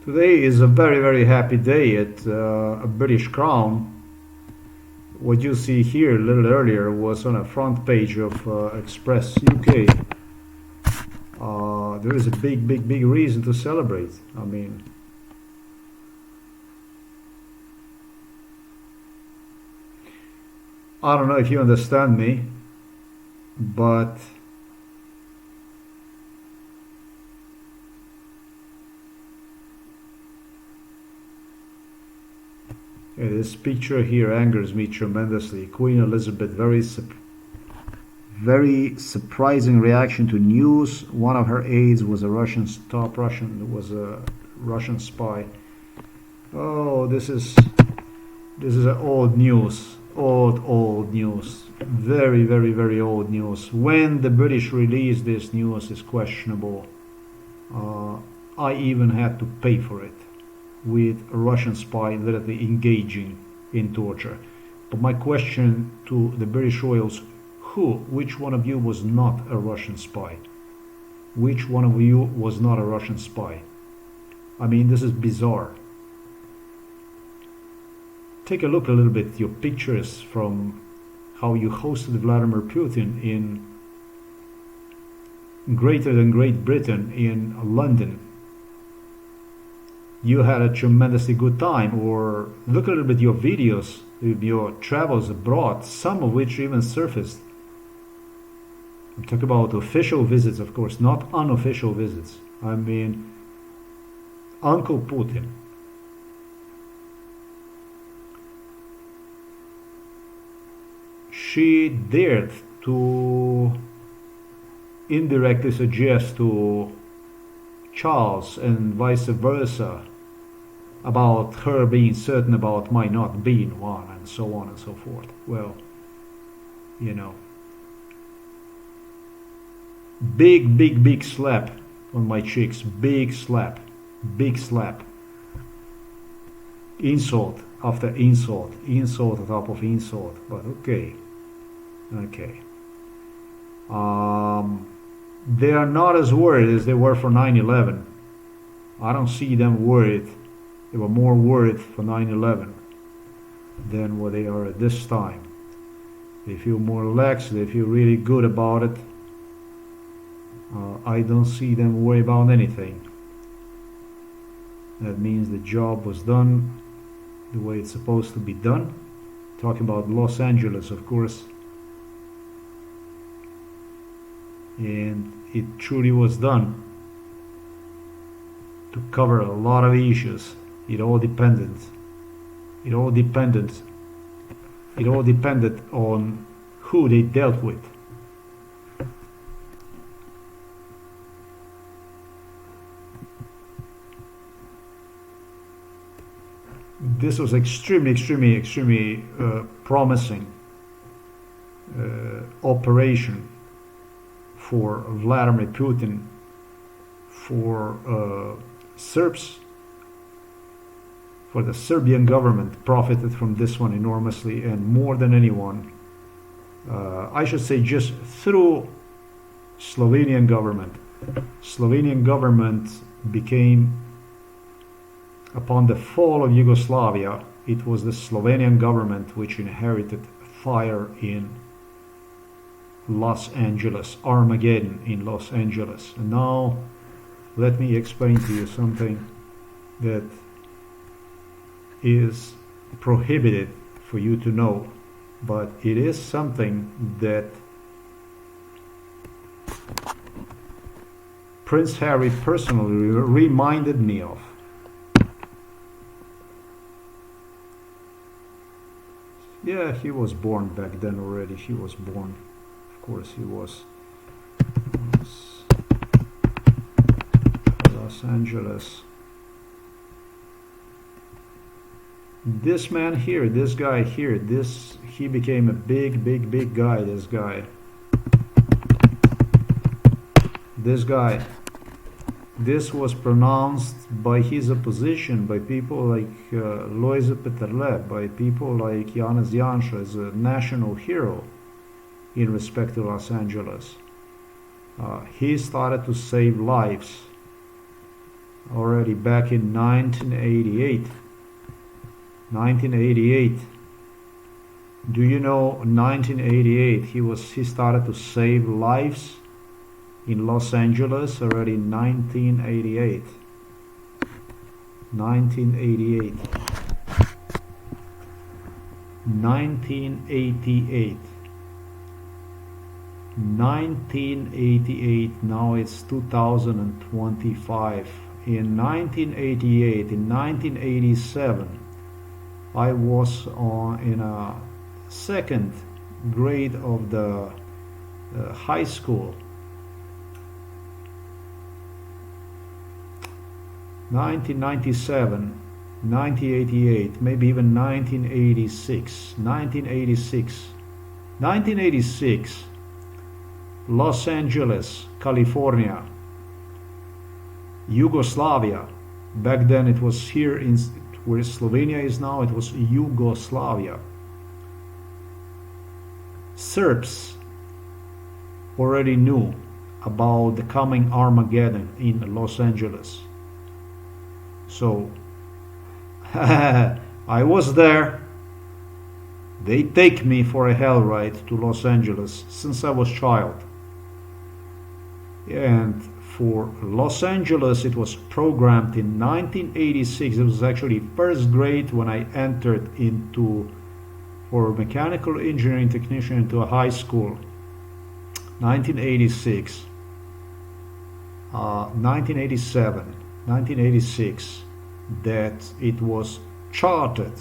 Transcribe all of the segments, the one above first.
Today is a very, very happy day at a British Crown. What you see here a little earlier was on a front page of Express UK. There is a big, big, big reason to celebrate. I mean, I don't know if you understand me, but this picture here angers me tremendously. Queen Elizabeth, very surprising reaction to news. One of her aides was a Russian spy. Oh, this is old news. Old news. Very, very, very old news. When the British released this news is questionable. I even had to pay for it, with a Russian spy literally engaging in torture. But my question to the British royals: which one of you was not a Russian spy? Which one of you was not a Russian spy? I mean, this is bizarre. Take a look a little bit at your pictures from how you hosted Vladimir Putin in greater than Great Britain, in London. You had a tremendously good time. Or look a little bit at your videos of your travels abroad, some of which even surfaced. I'm talking about official visits, of course, not unofficial visits. I mean, Uncle Putin. She dared to indirectly suggest to Charles and vice versa about her being certain about my not being one, and so on and so forth. Well, you know, big, big, big slap on my cheeks. Big slap. Big slap. Insult after insult. Insult on top of insult. But okay. Okay. They are not as worried as they were for 9/11. I don't see them worried. They were more worried for 9/11 than what they are at this time. They feel more relaxed. They feel really good about it. I don't see them worry about anything. That means the job was done the way it's supposed to be done. Talking about Los Angeles, of course. And it truly was done to cover a lot of issues. It all depended on who they dealt with. This was extremely promising operation for Vladimir Putin, for Serbs, for the Serbian government profited from this one enormously, and more than anyone, I should say, just through Slovenian government. Slovenian government became, upon the fall of Yugoslavia, it was the Slovenian government which inherited fire in Los Angeles, Armageddon in Los Angeles. And now let me explain to you something that is prohibited for you to know, but it is something that Prince Harry personally reminded me of. Yeah, he was born back then already. He was born. Of course he was. Los Angeles. This man here, this guy here, he became a big, big, big guy, this guy. This was pronounced by his opposition, by people like Lojze Peterle, by people like Janez Janša, as a national hero in respect to Los Angeles. He started to save lives already back in 1988. 1988. Do you know 1988 he started to save lives in Los Angeles already in 1988. 1988. 1988. 1988. Now it's 2025. In 1988, in 1987, I was in a second grade of the high school. 1997, 1988, maybe even 1986. 1986. 1986. Los Angeles, California, Yugoslavia. Back then it was here in where Slovenia is now, it was Yugoslavia. Serbs already knew about the coming Armageddon in Los Angeles. So I was there. They take me for a hell ride to Los Angeles since I was a child. And for Los Angeles it was programmed in 1986. It was actually first grade when I entered into for mechanical engineering technician into a high school. 1986, 1987, 1986, that it was charted,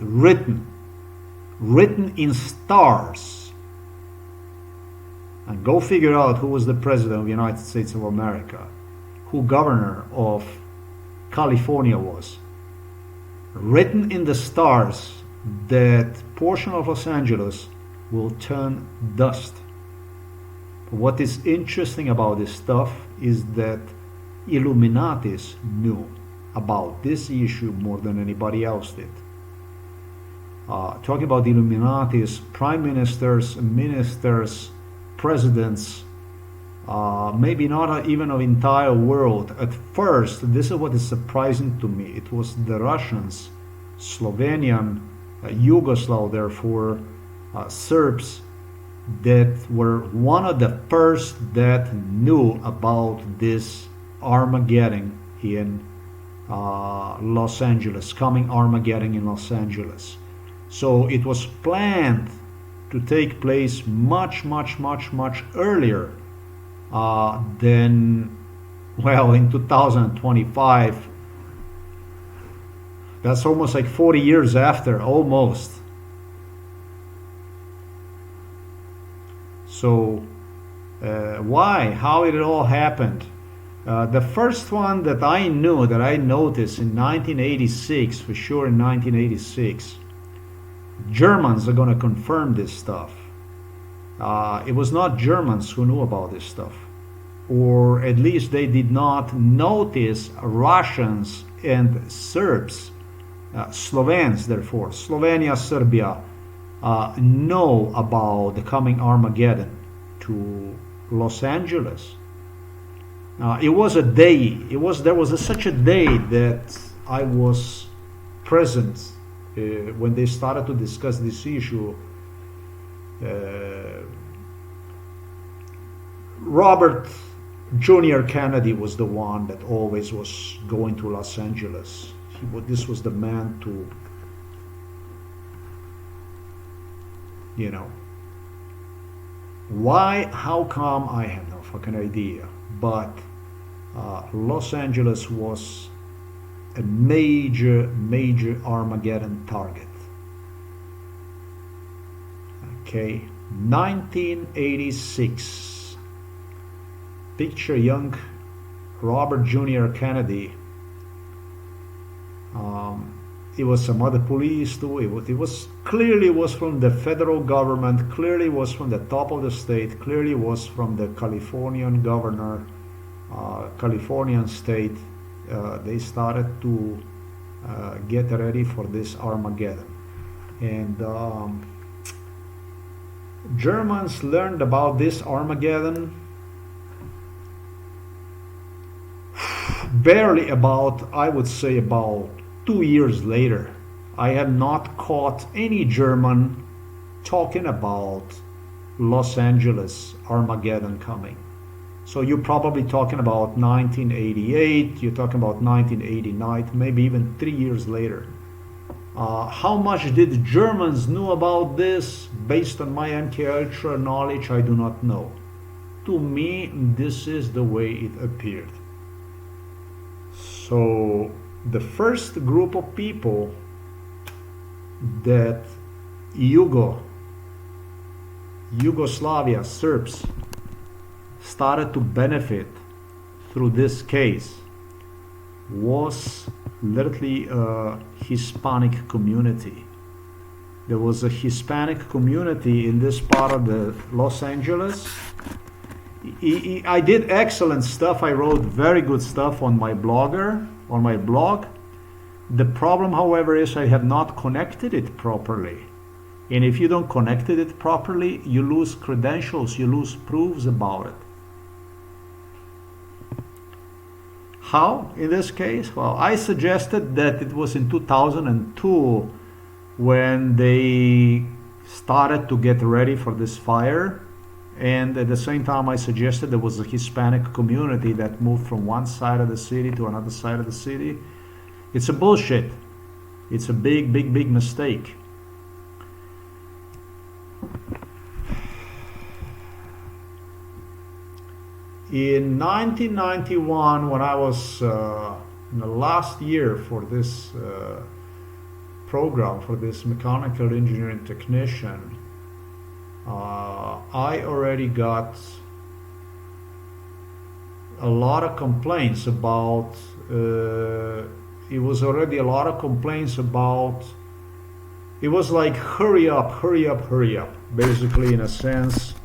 written in stars. And go figure out who was the president of the United States of America, who governor of California was. Written in the stars that portion of Los Angeles will turn dust. What is interesting about this stuff is that Illuminatis knew about this issue more than anybody else did. Talking about the Illuminatis, prime ministers, ministers, presidents, maybe not even of entire world. At first, this is what is surprising to me. It was the Russians, Slovenian, Yugoslav, therefore Serbs, that were one of the first that knew about this Armageddon in Los Angeles, coming Armageddon in Los Angeles. So it was planned to take place much earlier than, well, in 2025. That's almost like 40 years after, almost. So why? How it all happened? The first one that I knew, that I noticed in 1986, for sure in 1986, Germans are going to confirm this stuff. It was not Germans who knew about this stuff, or at least they did not notice Russians and Serbs, Slovenes, therefore, Slovenia, Serbia, know about the coming Armageddon to Los Angeles. It was a day. There was such a day that I was present when they started to discuss this issue. Robert Jr. Kennedy was the one that always was going to Los Angeles. This was the man to, you know. Why? How come? I have no fucking idea. But Los Angeles was a major Armageddon target. Okay, 1986. Picture young Robert Jr. Kennedy. It was some other police too. It was clearly was from the federal government. Clearly was from the top of the state. Clearly was from the Californian governor, Californian state. They started to get ready for this Armageddon, and Germans learned about this Armageddon barely about, I would say about 2 years later, I have not caught any German talking about Los Angeles Armageddon coming. So you're probably talking about 1988, you're talking about 1989, maybe even 3 years later. How much did Germans know about this? Based on my MK Ultra knowledge, I do not know. To me, this is the way it appeared. So the first group of people that Yugoslavia Serbs started to benefit through this case was literally a Hispanic community. There was a Hispanic community in this part of the Los Angeles. I did excellent stuff. I wrote very good stuff on my blog. The problem, however, is I have not connected it properly. And if you don't connect it properly, you lose credentials, you lose proofs about it. How in this case? Well, I suggested that it was in 2002 when they started to get ready for this fire. And at the same time, I suggested there was a Hispanic community that moved from one side of the city to another side of the city. It's a bullshit. It's a big, big, big mistake. In 1991, when I was in the last year for this program, for this mechanical engineering technician, I already got a lot of complaints about, it was already a lot of complaints about, it was like hurry up, hurry up, hurry up, basically in a sense.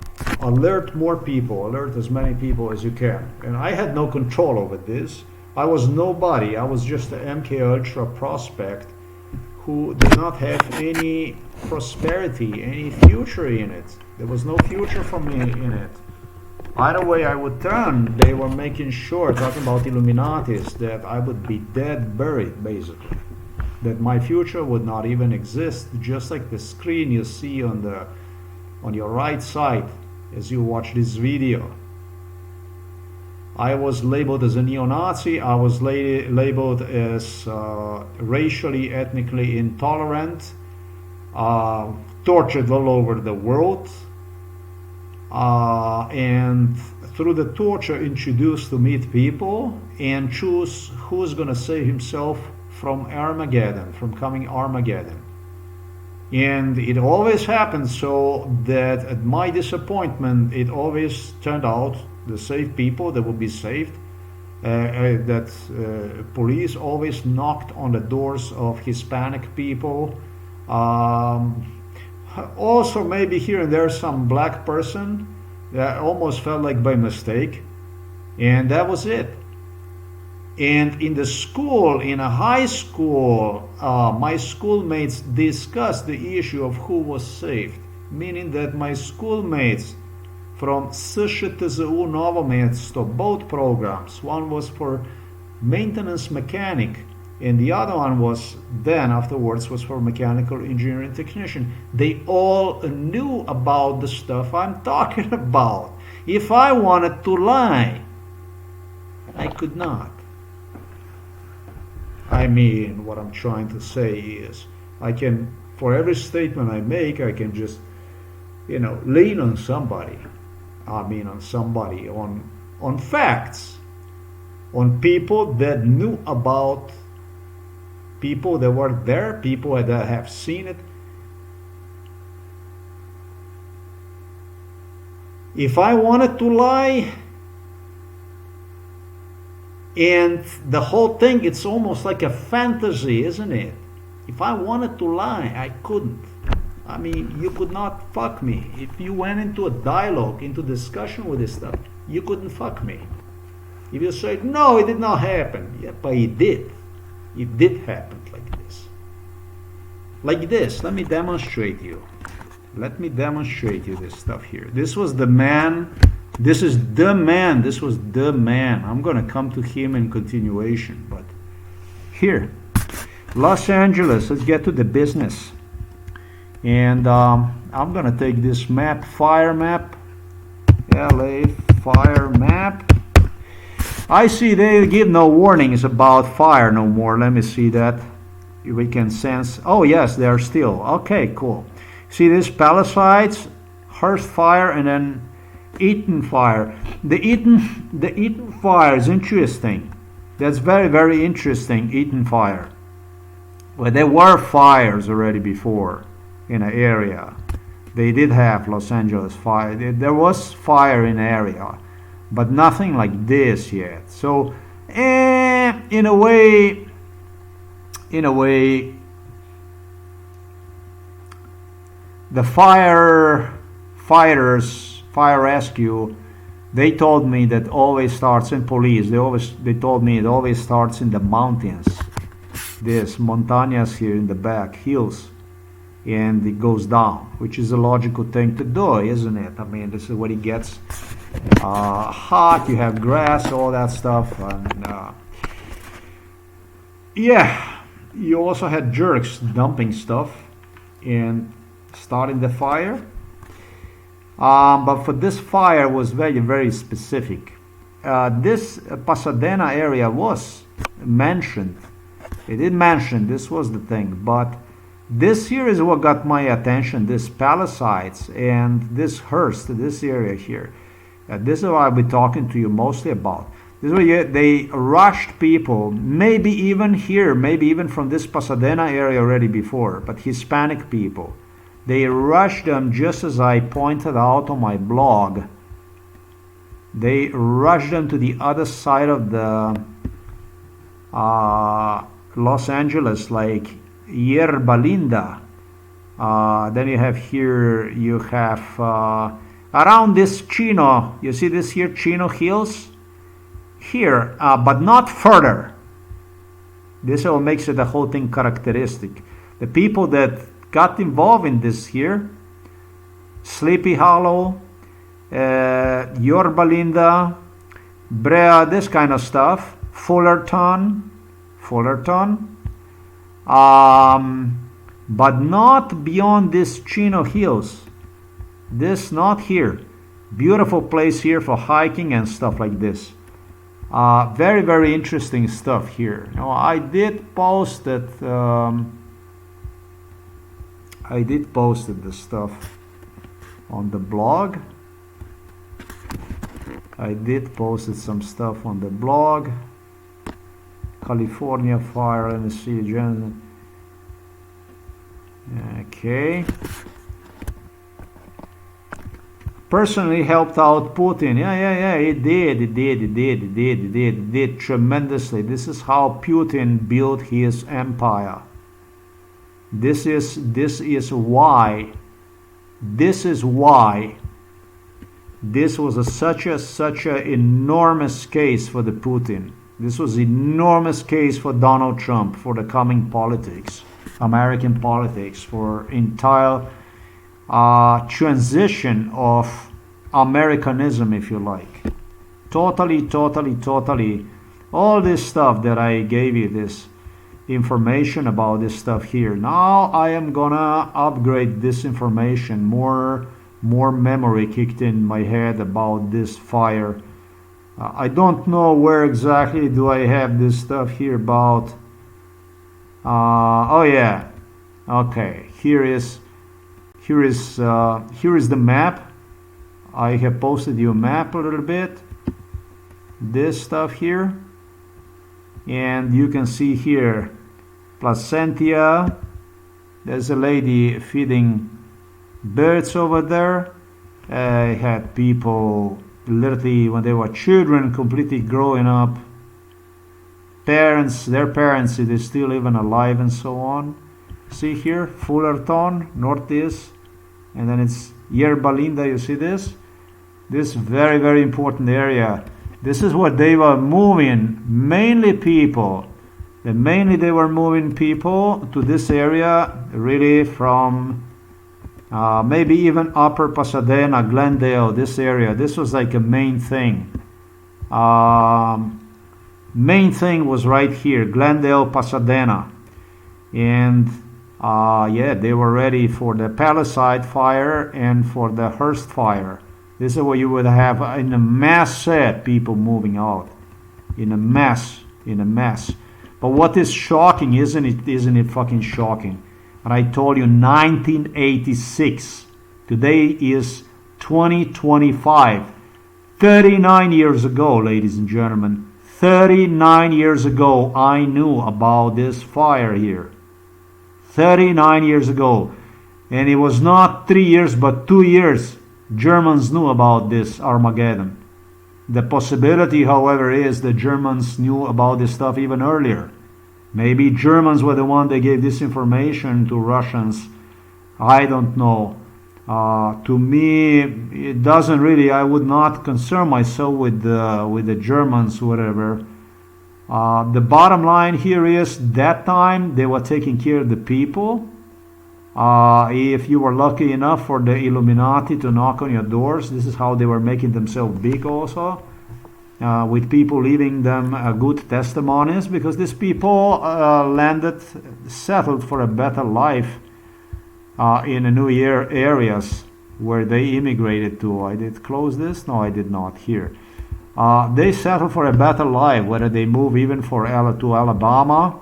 Alert more people, alert as many people as you can. And I had no control over this. I was nobody. I was just an MK Ultra prospect who did not have any prosperity, any future in it. There was no future for me in it. Either way I would turn, they were making sure, talking about Illuminatis, that I would be dead, buried, basically. That my future would not even exist, just like the screen you see on your right side as you watch this video. I was labeled as a neo-Nazi. I was labeled as racially, ethnically intolerant, tortured all over the world, and through the torture introduced to meet people and choose who's going to save himself from Armageddon, from coming Armageddon. And it always happened so that at my disappointment, it always turned out the safe people that would be saved, police always knocked on the doors of Hispanic people. Also maybe here and there some black person that almost felt like by mistake, and that was it. And in the school, in a high school, my schoolmates discussed the issue of who was saved, meaning that my schoolmates from SŠTZU Novo Mesto, both programs, one was for maintenance mechanic, and the other one was then afterwards was for mechanical engineering technician. They all knew about the stuff I'm talking about. If I wanted to lie, I could not. I mean, what I'm trying to say is, I can, for every statement I make, I can just, lean on somebody. I mean, on somebody, on facts, on people that knew about, people that were there, people that have seen it. If I wanted to lie, and the whole thing, it's almost like a fantasy, isn't it? If I wanted to lie, I couldn't. I mean, you could not fuck me. If you went into a dialogue, into discussion with this stuff, you couldn't fuck me. If you said, no, it did not happen. Yeah, but it did. It did happen like this. Like this. Let me demonstrate you. Let me demonstrate you this stuff here. This was the man This is the man. This was the man. I'm gonna come to him in continuation, but here, Los Angeles. Let's get to the business. And I'm gonna take this map, fire map, LA fire map. I see they give no warnings about fire no more. Let me see that. We can sense. Oh yes, they are still. Okay, cool. See this Palisades, Hearst fire, and then Eaton fire. The Eaton fire is interesting. That's very, very interesting. Eaton fire. Well, there were fires already before in an area. They did have Los Angeles fire. There was fire in the area, but nothing like this yet. So, in a way, the fire rescue, they told me that always starts in police. They told me it always starts in the mountains. This montañas here in the back, hills, and it goes down, which is a logical thing to do, isn't it? I mean, this is what it gets hot. You have grass, all that stuff, and yeah, you also had jerks dumping stuff and starting the fire. But for this fire was very, very specific. This Pasadena area was mentioned. It did mention this was the thing, but this here is what got my attention. This Palisades and this Hearst, this area here. This is what I'll be talking to you mostly about. This is where they rushed people, maybe even here, maybe even from this Pasadena area already before, but Hispanic people. They rushed them just as I pointed out on my blog. They rushed them to the other side of the Los Angeles, like Yerba Linda. Then you have here, you have around this Chino, you see this here, Chino Hills? Here, but not further. This all makes it the whole thing characteristic. The people that got involved in this here, Sleepy Hollow, Yorba Linda, Brea, this kind of stuff, Fullerton, but not beyond this Chino Hills. This not here. Beautiful place here for hiking and stuff like this. Very, very interesting stuff here. Now, I did post that. I did post the stuff on the blog. I did post some stuff on the blog. California fire. Let me see again. Okay. Personally helped out Putin. Yeah. It did tremendously. This is how Putin built his empire. This is why this was such a enormous case for the Putin. This was enormous case for Donald Trump, for the coming politics, American politics, for entire transition of Americanism, if you like. Totally. All this stuff that I gave you, this information about this stuff here. Now I am gonna upgrade this information. More memory kicked in my head about this fire. I don't know where exactly do I have this stuff here about. Oh yeah. Okay. Here is the map. I have posted you a map a little bit. This stuff here, and you can see here Placentia. There's a lady feeding birds over there. I had people literally when they were children completely growing up. Their parents, they're still even alive and so on. See here, Fullerton, northeast, and then it's Yerba Linda. You see this? This very, very important area. This is what they were moving, mainly people. They were moving people to this area, really from maybe even Upper Pasadena, Glendale, this area. This was like a main thing. Main thing was right here, Glendale, Pasadena. And yeah, they were ready for the Palisade fire and for the Hearst fire. This is where you would have in a mass set people moving out. In a mess. But what is shocking, isn't it fucking shocking? And I told you 1986. Today is 2025. 39 years ago, ladies and gentlemen. 39 years ago, I knew about this fire here. 39 years ago. And it was not 3 years, but 2 years. Germans knew about this Armageddon. The possibility, however, is the Germans knew about this stuff even earlier. Maybe Germans were the one that gave this information to Russians. I don't know. To me, it doesn't really. I would not concern myself with the Germans, whatever. The bottom line here is that time they were taking care of the people. If you were lucky enough for the Illuminati to knock on your doors, this is how they were making themselves big also. With people leaving them good testimonies, because these people settled for a better life in the New Year areas where they immigrated to. I did close this? No, I did not here. They settled for a better life, whether they move even to Alabama.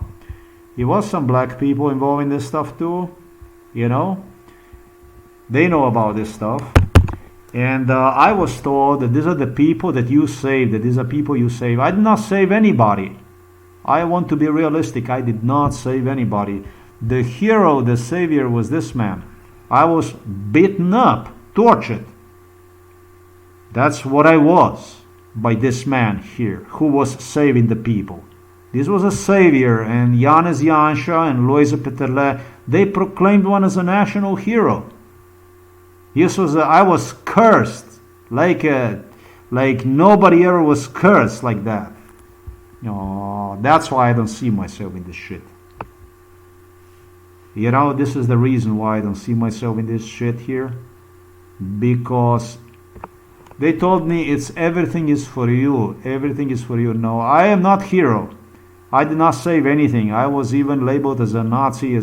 There was some black people involved in this stuff too, you know. They know about this stuff. And I was told that these are the people that you saved, that these are people you saved. I did not save anybody. I want to be realistic. I did not save anybody. The hero, the savior was this man. I was beaten up, tortured. That's what I was by this man here, who was saving the people. This was a savior, and Yanis Yansha and Loisa Peterle, they proclaimed one as a national hero. I was cursed like nobody ever was cursed like that. That's why I don't see myself in this shit. This is the reason why I don't see myself in this shit here. Because they told me everything is for you. Everything is for you. No, I am not hero. I did not save anything. I was even labeled as a Nazi, I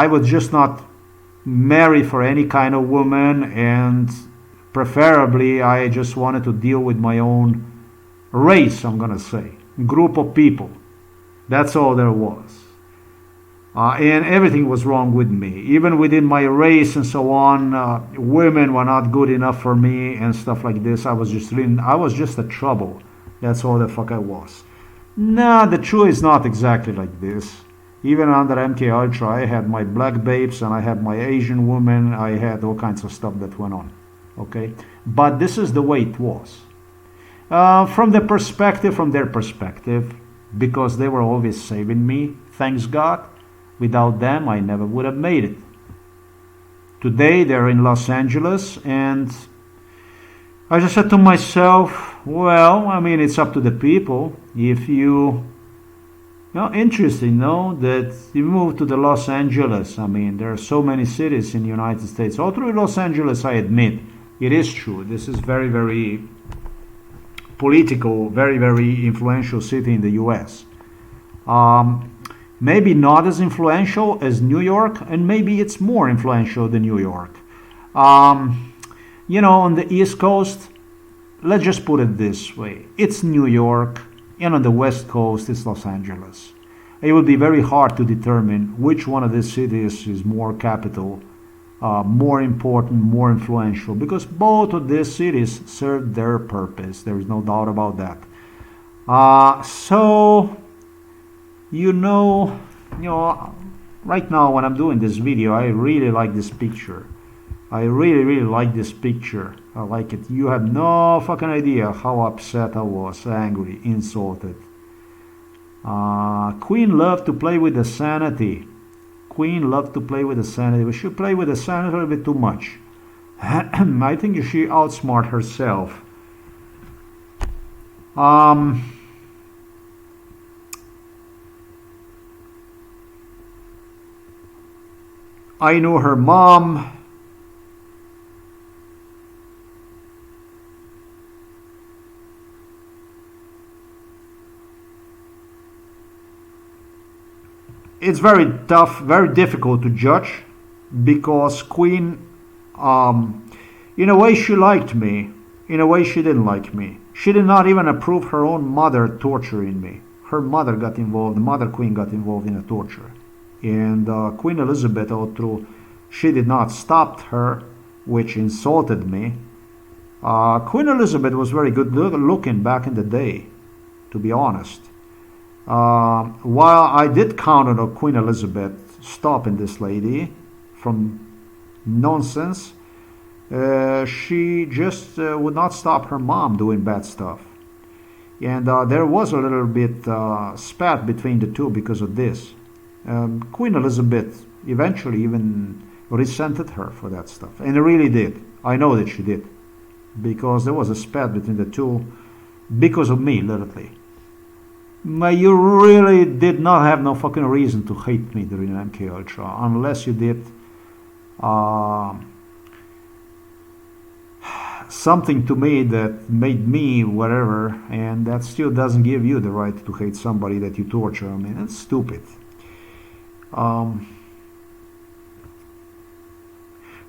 was just not marry for any kind of woman, and preferably I just wanted to deal with my own race, I'm gonna say, group of people. That's all there was. And everything was wrong with me, even within my race and so on. Women were not good enough for me and stuff like this. I was just a trouble. That's all the fuck I was. Nah, the truth is not exactly like this. Even under MK Ultra, I had my black babes and I had my Asian women. I had all kinds of stuff that went on. Okay, but this is the way it was. From their perspective, because they were always saving me, thanks God. Without them, I never would have made it. Today, they're in Los Angeles, and I just said to myself, well, I mean, it's up to the people. If interesting, that you move to the Los Angeles. I mean, there are so many cities in the United States. All through Los Angeles, I admit, it is true. This is very, very political, very, very influential city in the U.S. Maybe not as influential as New York, and maybe it's more influential than New York. On the East Coast, let's just put it this way. It's New York. And on the West Coast, it's Los Angeles. It would be very hard to determine which one of these cities is more capital, more important, more influential, because both of these cities serve their purpose. There is no doubt about that. Right now when I'm doing this video, I really like this picture. I really, really like this picture. I like it. You have no fucking idea how upset I was, angry, insulted. Queen loved to play with the sanity. Queen loved to play with the sanity. We should play with the sanity a little bit too much. I think she outsmart herself. I knew her mom. It's very tough, very difficult to judge, because Queen, in a way she liked me, in a way she didn't like me. She did not even approve her own mother torturing me. Her mother got involved, the Mother Queen got involved in a torture. And Queen Elizabeth, although she did not stop her, which insulted me, Queen Elizabeth was very good looking back in the day, to be honest. While I did count on Queen Elizabeth stopping this lady from nonsense, she just would not stop her mom doing bad stuff. And there was a little bit spat between the two because of this. Queen Elizabeth eventually even resented her for that stuff. And it really did. I know that she did. Because there was a spat between the two because of me, literally. You really did not have no fucking reason to hate me during MK Ultra, unless you did something to me that made me whatever, and that still doesn't give you the right to hate somebody that you torture. I mean, it's stupid.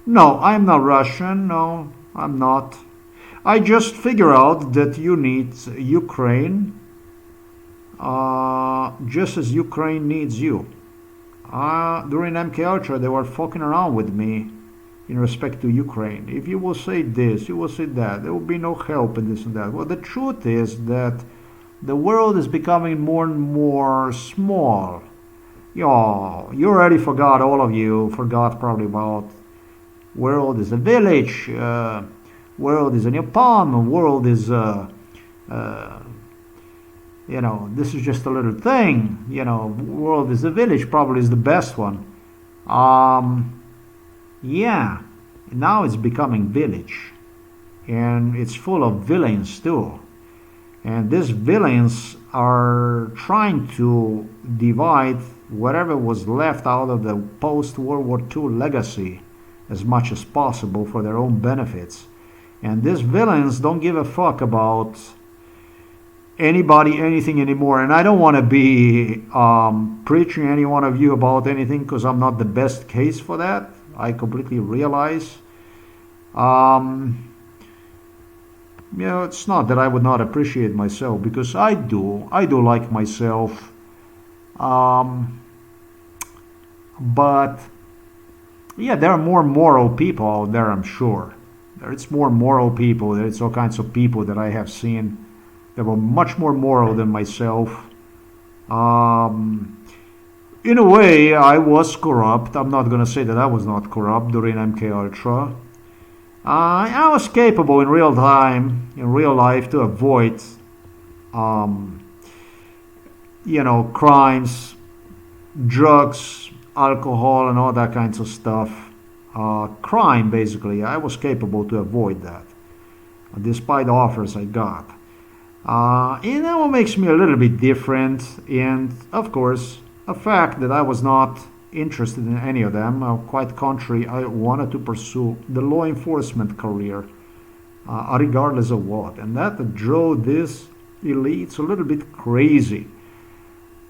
No, I'm not Russian. No, I'm not. I just figure out that you need Ukraine just as Ukraine needs you. During MK Ultra, they were fucking around with me in respect to Ukraine. If you will say this, you will say that, there will be no help in this and that. Well, the truth is that the world is becoming more and more small. You already forgot, all of you forgot probably about world is a village, world is in your palm, world is this is just a little thing. World is a village probably is the best one. Yeah, now it's becoming village, and it's full of villains too. And these villains are trying to divide whatever was left out of the post-World War II legacy as much as possible for their own benefits. And these villains don't give a fuck about anybody, anything anymore. And I don't want to be preaching any one of you about anything, because I'm not the best case for that. I completely realize. It's not that I would not appreciate myself, because I do like myself. But yeah, there are more moral people out there, I'm sure. There's more moral people. There's all kinds of people that I have seen that were much more moral than myself. In a way, I was corrupt. I'm not going to say that I was not corrupt during MK Ultra. I was capable in real time, in real life, to avoid, crimes, drugs, alcohol, and all that kinds of stuff. Crime, basically. I was capable to avoid that, despite the offers I got. And that what makes me a little bit different, and of course, a fact that I was not interested in any of them. Quite contrary, I wanted to pursue the law enforcement career, regardless of what. And that drove these elites a little bit crazy.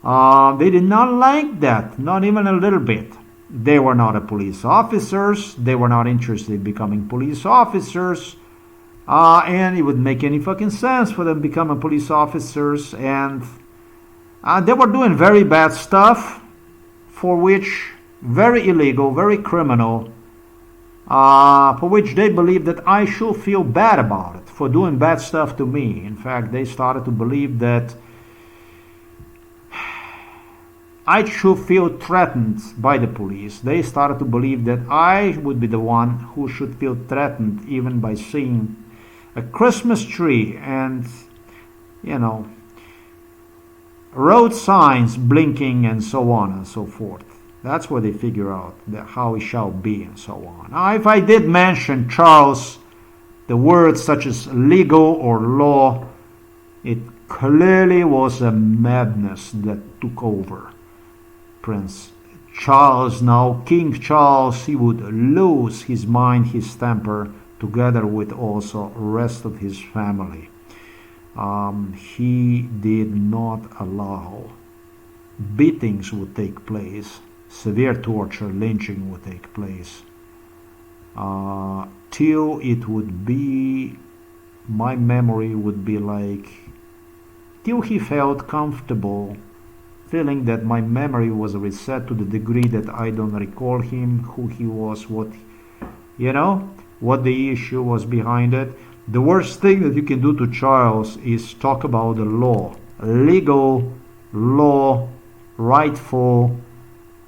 They did not like that, not even a little bit. They were not police officers. They were not interested in becoming police officers. And it wouldn't make any fucking sense for them to become police officers. And they were doing very bad stuff, for which, very illegal, very criminal, for which they believed that I should feel bad about it, for doing bad stuff to me. In fact, they started to believe that I should feel threatened by the police. They started to believe that I would be the one who should feel threatened even by seeing a Christmas tree and, road signs blinking and so on and so forth. That's where they figure out how it shall be and so on. Now, if I did mention, Charles, the words such as legal or law, it clearly was a madness that took over Prince Charles, now King Charles, he would lose his mind, his temper, together with also rest of his family. He did not allow beatings would take place, severe torture, lynching would take place, till it would be, my memory would be like, till he felt comfortable, feeling that my memory was reset to the degree that I don't recall him, who he was, what, what the issue was behind it. The worst thing that you can do to Charles is talk about the law, legal law, rightful,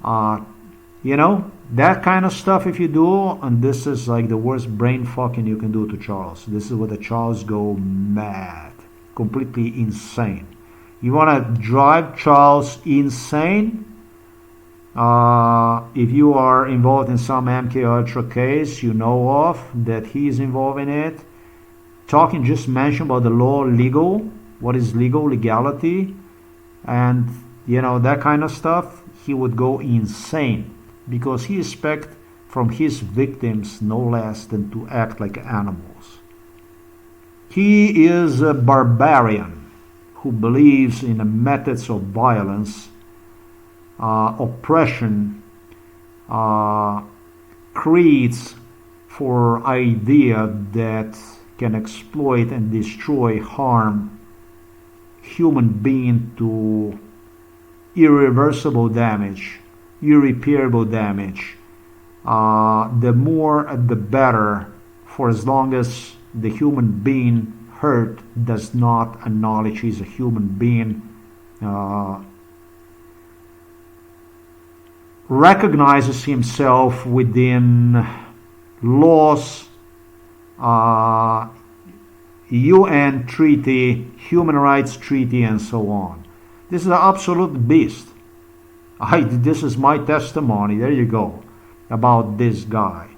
that kind of stuff if you do, and this is like the worst brain fucking you can do to Charles. This is where the Charles go mad, completely insane. You want to drive Charles insane? If you are involved in some MK Ultra case you know of that he is involved in it, talking, just mention about the law, legal, what is legal, legality, and that kind of stuff, he would go insane, because he expects from his victims no less than to act like animals. He is a barbarian who believes in the methods of violence, oppression, creeds for idea that can exploit and destroy, harm human being to irreversible damage, irreparable damage. The more the better, for as long as the human being hurt does not acknowledge he's a human being, recognizes himself within laws, UN treaty, human rights treaty, and so on. This is an absolute beast. This is my testimony, there you go, about this guy.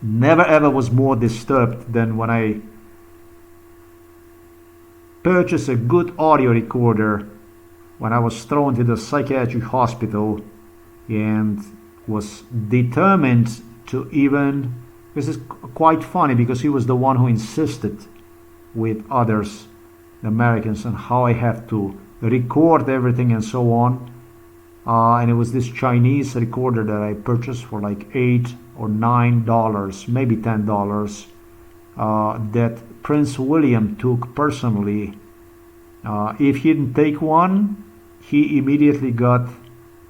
Never ever was more disturbed than when I purchased a good audio recorder when I was thrown to the psychiatric hospital and was determined to even, this is quite funny because he was the one who insisted with others, the Americans, on how I have to record everything and so on. And it was this Chinese recorder that I purchased for like $8 or $9, maybe $10, that Prince William took personally. If he didn't take one, he immediately got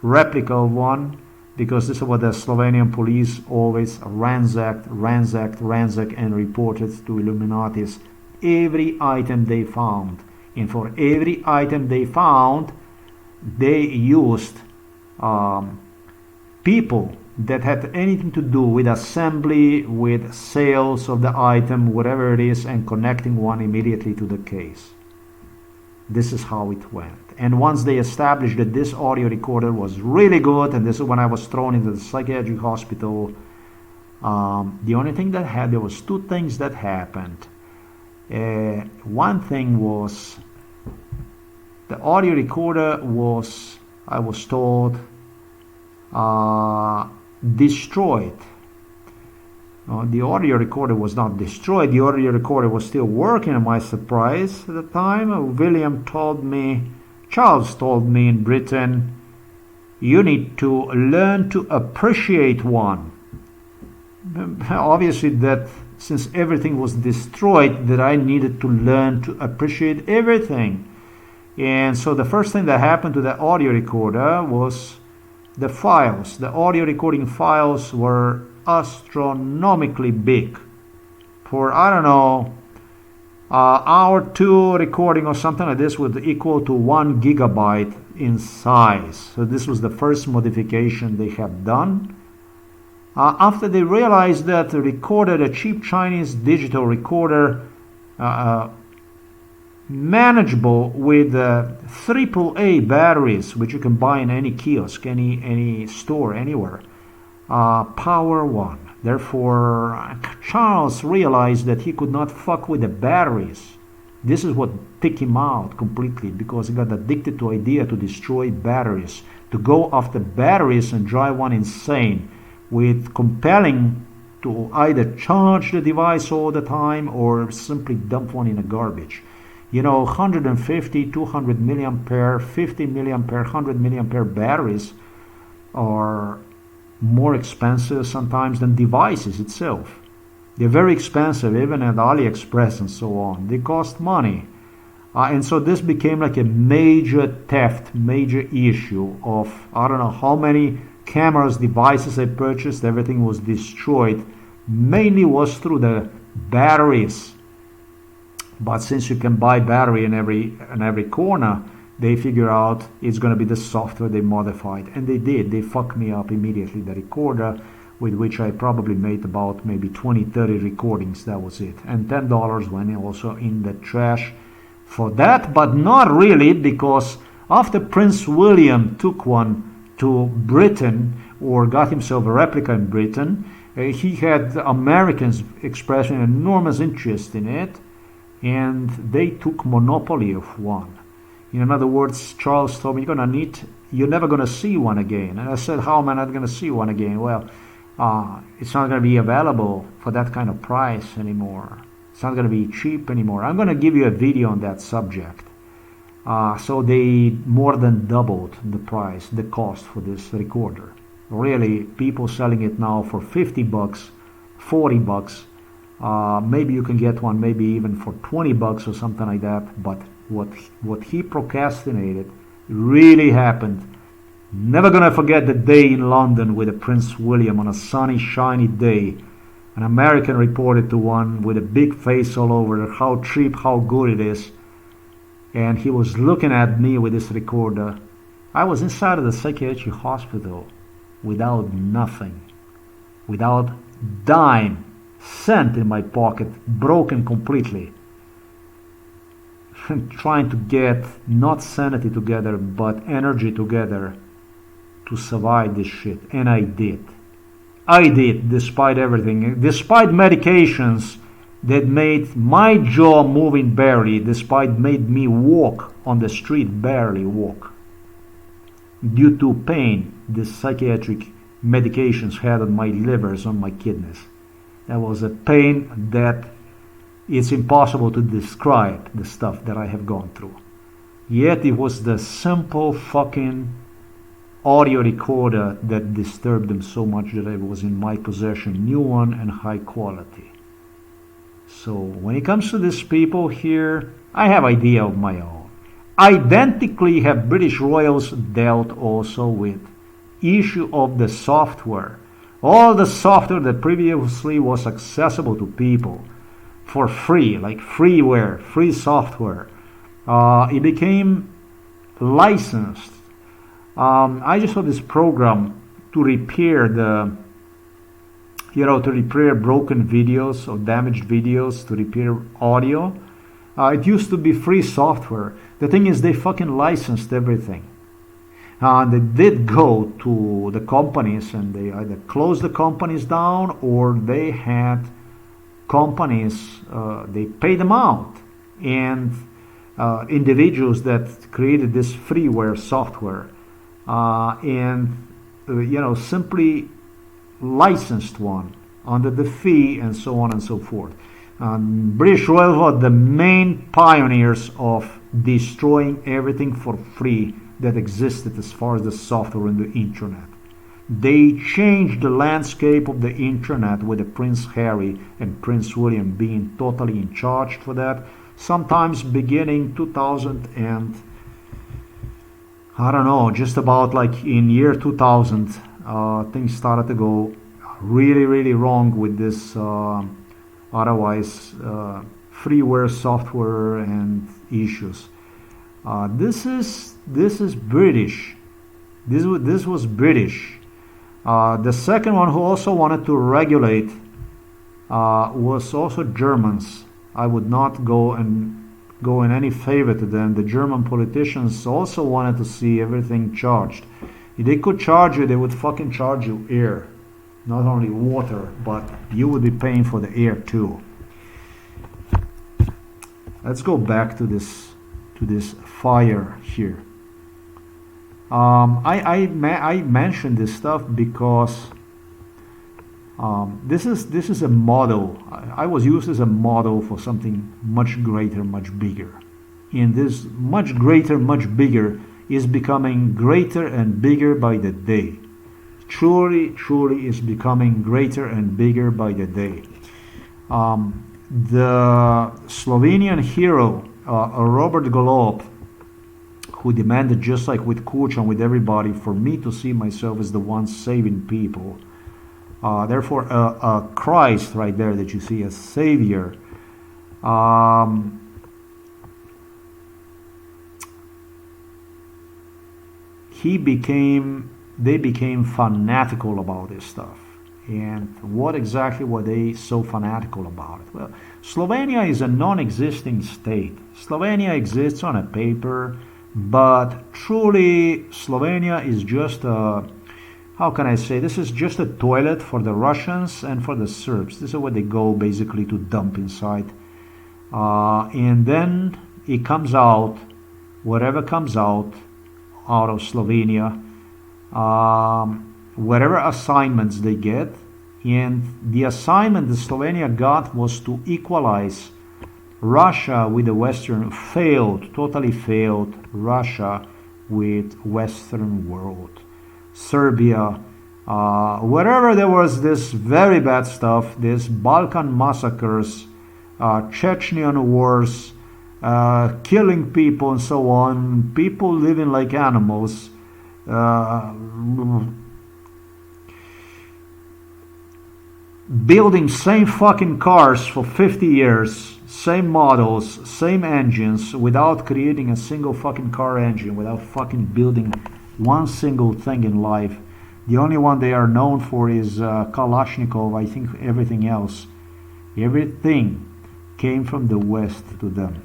replica of one, because this is what the Slovenian police always ransacked and reported to Illuminatis every item they found. And for every item they found, they used people that had anything to do with assembly, with sales of the item, whatever it is, and connecting one immediately to the case. This is how it went. And once they established that this audio recorder was really good, and this is when I was thrown into the psychiatric hospital, the only thing that there was two things that happened. One thing was the audio recorder was, I was told, destroyed. The audio recorder was not destroyed. The audio recorder was still working, to my surprise at the time. Charles told me in Britain, you need to learn to appreciate one. Obviously that since everything was destroyed, that I needed to learn to appreciate everything. And so the first thing that happened to the audio recorder was the files. The audio recording files were astronomically big. For, I don't know, hour 2 recording or something like this would equal to 1 gigabyte in size. So this was the first modification they have done. After they realized that they recorded a cheap Chinese digital recorder, manageable with AAA batteries, which you can buy in any kiosk, any store, anywhere, power one. Therefore, Charles realized that he could not fuck with the batteries. This is what took him out completely, because he got addicted to idea to destroy batteries, to go after batteries and drive one insane, with compelling to either charge the device all the time or simply dump one in a garbage. You know, 150, 200 milliampere, 50 milliampere, 100 milliampere batteries are more expensive sometimes than devices itself. They're very expensive, even at AliExpress and so on. They cost money. And so this became like a major theft, major issue of, I don't know how many cameras, devices I purchased, everything was destroyed. Mainly was through the batteries. But since you can buy battery in every corner, they figure out it's going to be the software they modified. And they did. They fucked me up immediately. The recorder, with which I probably made about maybe 20, 30 recordings, that was it. And $10 went also in the trash for that, but not really, because after Prince William took one to Britain, or got himself a replica in Britain, he had Americans expressing enormous interest in it, and they took monopoly of one. In other words, Charles told me, you're never going to see one again. And I said, how am I not going to see one again? Well, it's not going to be available for that kind of price anymore. It's not going to be cheap anymore. I'm going to give you a video on that subject. So they more than doubled the price, the cost for this recorder. Really, people selling it now for $50, $40. Maybe you can get one maybe even for $20 or something like that. But what he procrastinated really happened. Never gonna forget the day in London with a Prince William on a sunny, shiny day. An American reported to one with a big face all over how cheap, how good it is. And he was looking at me with this recorder. I was inside of the psychiatric hospital without nothing, without dime, cent in my pocket, broken completely. Trying to get not sanity together, but energy together to survive this shit. And I did. I did, despite everything. Despite medications that made my jaw moving barely, despite made me walk on the street, barely walk. Due to pain the psychiatric medications had on my livers, on my kidneys. That was a pain that it's impossible to describe, the stuff that I have gone through. Yet it was the simple fucking audio recorder that disturbed them so much that it was in my possession, new one and high quality. So when it comes to these people here, I have idea of my own. Identically have British royals dealt also with issue of the software. All the software that previously was accessible to people for free, like freeware, free software, it became licensed. I just saw this program to repair to repair broken videos or damaged videos, to repair audio. It used to be free software. The thing is, they fucking licensed everything. They did go to the companies and they either closed the companies down or they had companies, they paid them out. And individuals that created this freeware software simply licensed one under the fee and so on and so forth. British Royals were the main pioneers of destroying everything for free that existed as far as the software and the internet. They changed the landscape of the internet with the Prince Harry and Prince William being totally in charge for that. Sometimes beginning 2000 and I don't know, just about like in year 2000, things started to go really, really wrong with this otherwise freeware software and issues. This is British. This was British. The second one who also wanted to regulate was also Germans. I would not go in any favor to them. The German politicians also wanted to see everything charged. If they could charge you, they would fucking charge you air. Not only water, but you would be paying for the air too. Let's go back to this fire here. I mentioned this stuff because this is a model. I was used as a model for something much greater, much bigger. And this much greater, much bigger is becoming greater and bigger by the day. Truly is becoming greater and bigger by the day. The Slovenian hero, Robert Golob, who demanded, just like with Kuchan, with everybody, for me to see myself as the one saving people. Therefore, a Christ right there that you see, a Savior. They became fanatical about this stuff. And what exactly were they so fanatical about it? Well, Slovenia is a non-existing state. Slovenia exists on a paper, but truly Slovenia is just a, how can I say, this is just a toilet for the Russians and for the Serbs. This is what they go basically to dump inside. And then it comes out, whatever comes out of Slovenia, whatever assignments they get, and the assignment that Slovenia got was to equalize Russia with the Western, totally failed Russia with Western world. Serbia, wherever there was this very bad stuff, this Balkan massacres, Chechenian wars, killing people and so on, people living like animals, building same fucking cars for 50 years, same models, same engines, without creating a single fucking car engine, without fucking building one single thing in life. The only one they are known for is Kalashnikov. I think everything else, everything came from the West to them.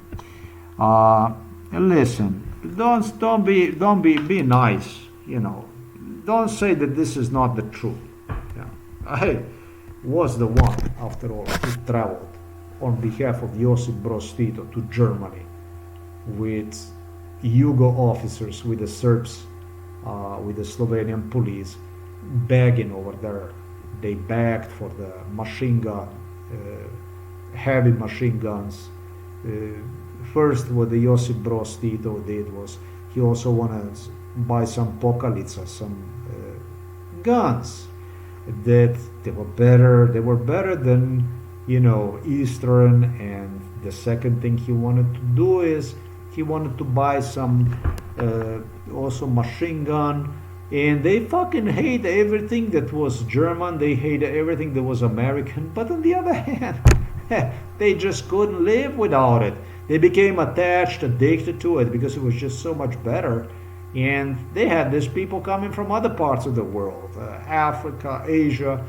Listen, be nice, you know. Don't say that this is not the truth. Yeah. I was the one, after all, who traveled on behalf of Josip Broz Tito to Germany with Yugo officers, with the Serbs, with the Slovenian police, begging over there. They begged for the machine gun, heavy machine guns. First, what the Josip Broz Tito did was he also wanted to buy some Pokalica, some guns that they were better than, you know, Eastern. And the second thing he wanted to do is he wanted to buy some also machine gun. And they fucking hate everything that was German, they hate everything that was American, but on the other hand, they just couldn't live without it. They became attached, addicted to it, because it was just so much better. And they had these people coming from other parts of the world, Africa, Asia,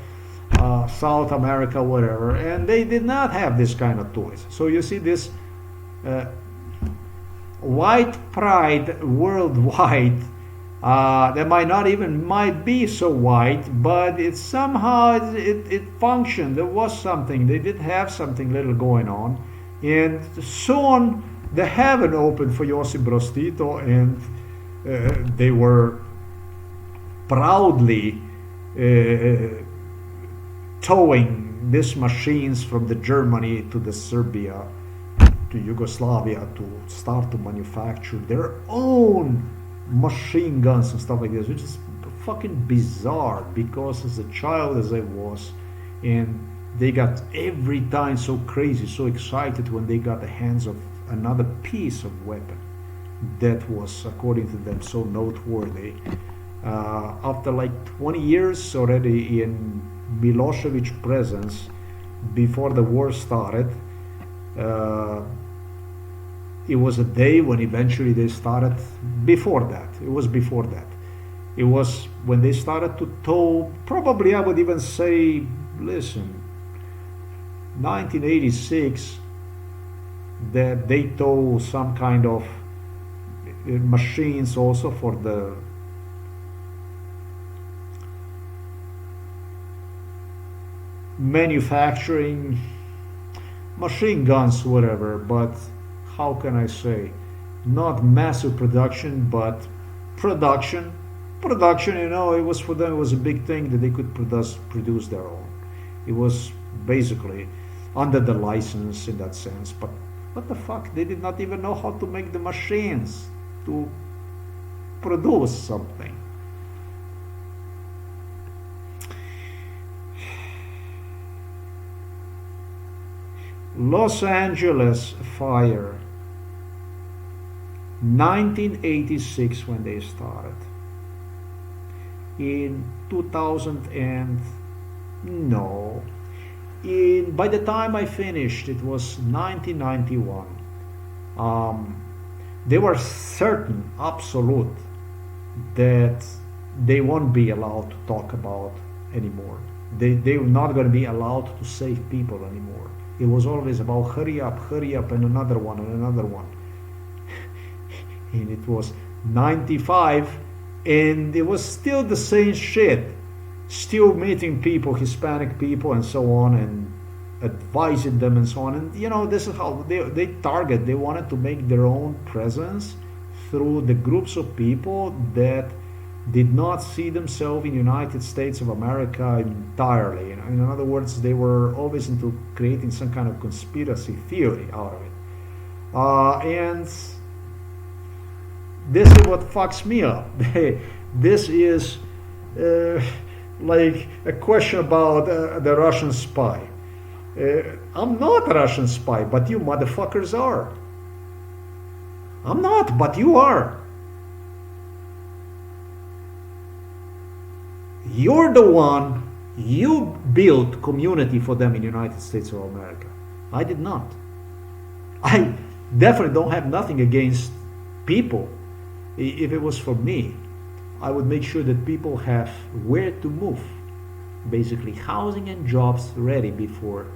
South America, whatever, and they did not have this kind of toys. So you see this white pride worldwide, that might be so white, but it somehow it functioned. There was something. They did have something little going on, and soon the heaven opened for Josip Broz Tito, and they were proudly towing these machines from the Germany to the Serbia, to Yugoslavia, to start to manufacture their own machine guns and stuff like this, which is fucking bizarre, because as a child as I was, and they got every time so crazy, so excited when they got the hands of another piece of weapon that was, according to them, so noteworthy. After like 20 years already in Milosevic presence, before the war started, it was a day when eventually they started. Before that, it was when they started to tow, probably I would even say, listen, 1986, that they tow some kind of machines also for the manufacturing machine guns, whatever, but how can I say, not massive production, but production. Production, you know, it was for them, it was a big thing that they could produce their own. It was basically under the license in that sense. But what the fuck? They did not even know how to make the machines to produce something. Los Angeles fire, 1986 when they started. In 2000 and no, by the time I finished, it was 1991. They were certain, absolute, that they won't be allowed to talk about anymore. They were not going to be allowed to save people anymore. It was always about hurry up, and another one, and another one. And it was 95, and it was still the same shit. Still meeting people, Hispanic people, and so on, and advising them and so on. And you know, this is how they target. They wanted to make their own presence through the groups of people that did not see themselves in the United States of America entirely. In other words, they were always into creating some kind of conspiracy theory out of it. And this is what fucks me up. This is like a question about the Russian spy. I'm not a Russian spy, but you motherfuckers are. I'm not, but you are. You're the one, you built community for them in the United States of America. I did not. I definitely don't have nothing against people. If it was for me, I would make sure that people have where to move. Basically, housing and jobs ready before,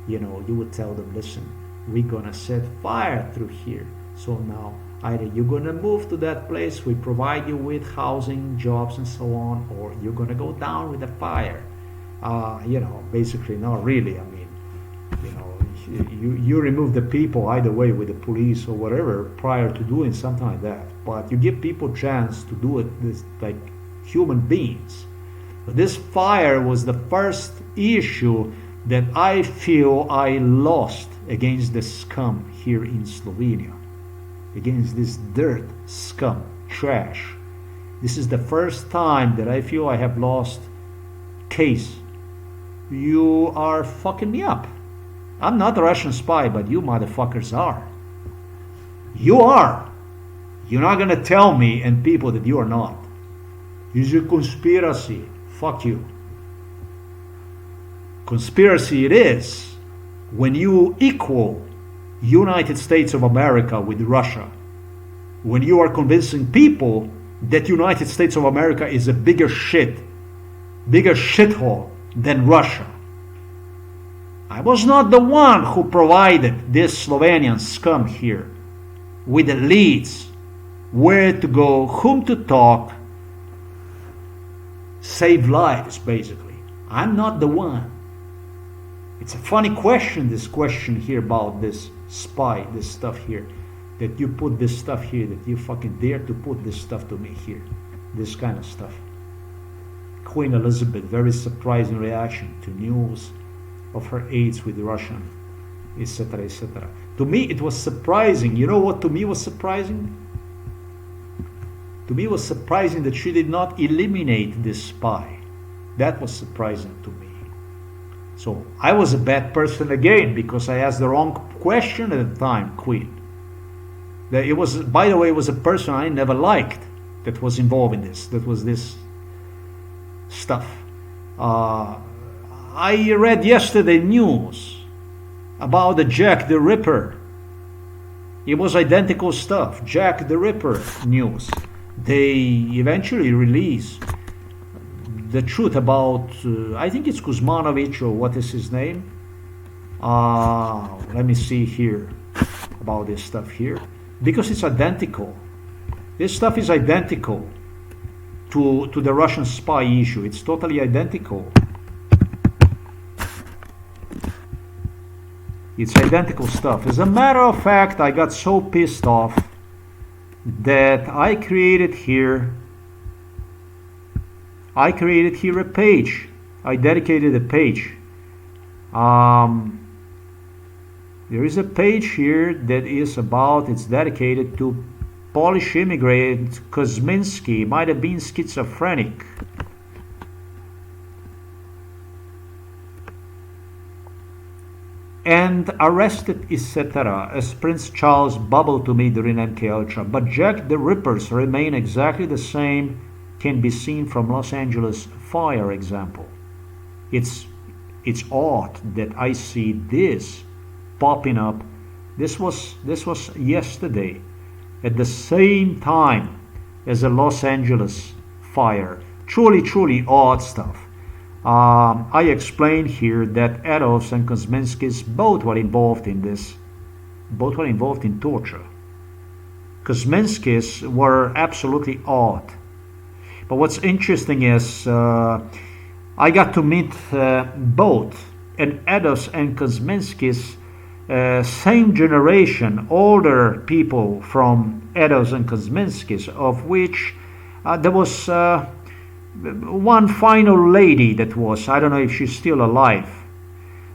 you know, you would tell them, listen, we're gonna set fire through here. So now, either you're gonna move to that place, we provide you with housing, jobs, and so on, or you're gonna go down with the fire. You know, basically, not really. I mean, you know, you remove the people either way with the police or whatever prior to doing something like that. But you give people a chance to do it this, like human beings. But this fire was the first issue that I feel I lost against the scum here in Slovenia. Against this dirt, scum, trash. This is the first time that I feel I have lost case. You are fucking me up. I'm not a Russian spy, but you motherfuckers are. You are. You're not gonna tell me and people that you are not. It's a conspiracy. Fuck you. Conspiracy it is when you equal United States of America with Russia. When you are convincing people that United States of America is a bigger shithole than Russia. I was not the one who provided this Slovenian scum here with the leads, where to go, whom to talk, save lives basically. I'm not the one. It's a funny question, this question here about this spy, this stuff here, that you put this stuff here, that you fucking dare to put this stuff to me here, this kind of stuff. Queen Elizabeth, very surprising reaction to news of her aids with Russian, etc., etc. To me it was surprising. You know what to me was surprising? To me it was surprising that she did not eliminate this spy. That was surprising to me. So I was a bad person again because I asked the wrong question at the time, Queen. It was, by the way, it was a person I never liked that was involved in this. That was this stuff. I read yesterday news about the Jack the Ripper. It was identical stuff. Jack the Ripper news. They eventually released the truth about, I think it's Kuzmanovic or what is his name. Let me see here about this stuff here. Because it's identical. This stuff is identical to the Russian spy issue. It's totally identical. It's identical stuff. As a matter of fact, I got so pissed off that I created here a page. I dedicated a page. There is a page here that is it's dedicated to Polish immigrant Kosminski, might have been schizophrenic. And arrested, etc., as Prince Charles bubbled to me during MK Ultra. But Jack the Rippers remain exactly the same, can be seen from Los Angeles FIRE example. It's odd that I see this popping up. This was yesterday at the same time as the Los Angeles fire. Truly odd stuff. I explained here that Adolfs and Kosminskis both were involved in this. Both were involved in torture. Kosminskis were absolutely odd. But what's interesting is I got to meet both, and Adolfs and Kosminskis, same generation, older people from Adolfs and Kosminskis, of which there was one final lady that was, I don't know if she's still alive,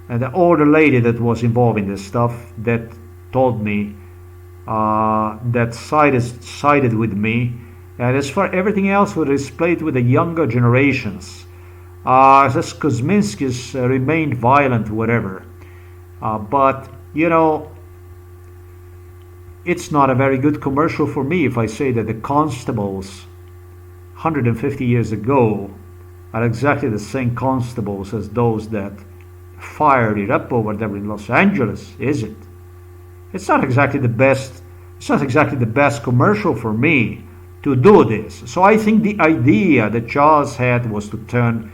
the older lady that was involved in this stuff, that told me, that sided with me. And as for everything else, what is played with the younger generations, as Kosminskis remained violent, whatever. But, you know, it's not a very good commercial for me if I say that the constables 150 years ago are exactly the same constables as those that fired it up over there in Los Angeles, is it? It's not exactly the best commercial for me to do this. So I think the idea that Charles had was to turn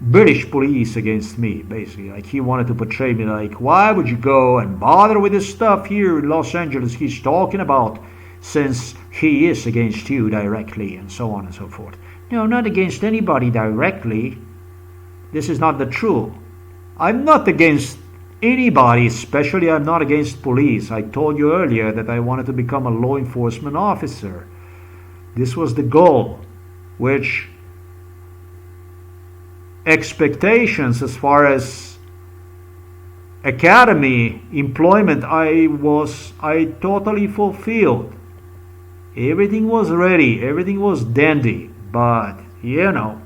British police against me, basically. Like, he wanted to portray me like, why would you go and bother with this stuff here in Los Angeles he's talking about, since he is against you directly, and so on and so forth. No, not against anybody directly. This is not the truth. I'm not against anybody, especially I'm not against police. I told you earlier that I wanted to become a law enforcement officer. This was the goal, which expectations as far as academy employment I totally fulfilled. Everything was ready, everything was dandy, but you know,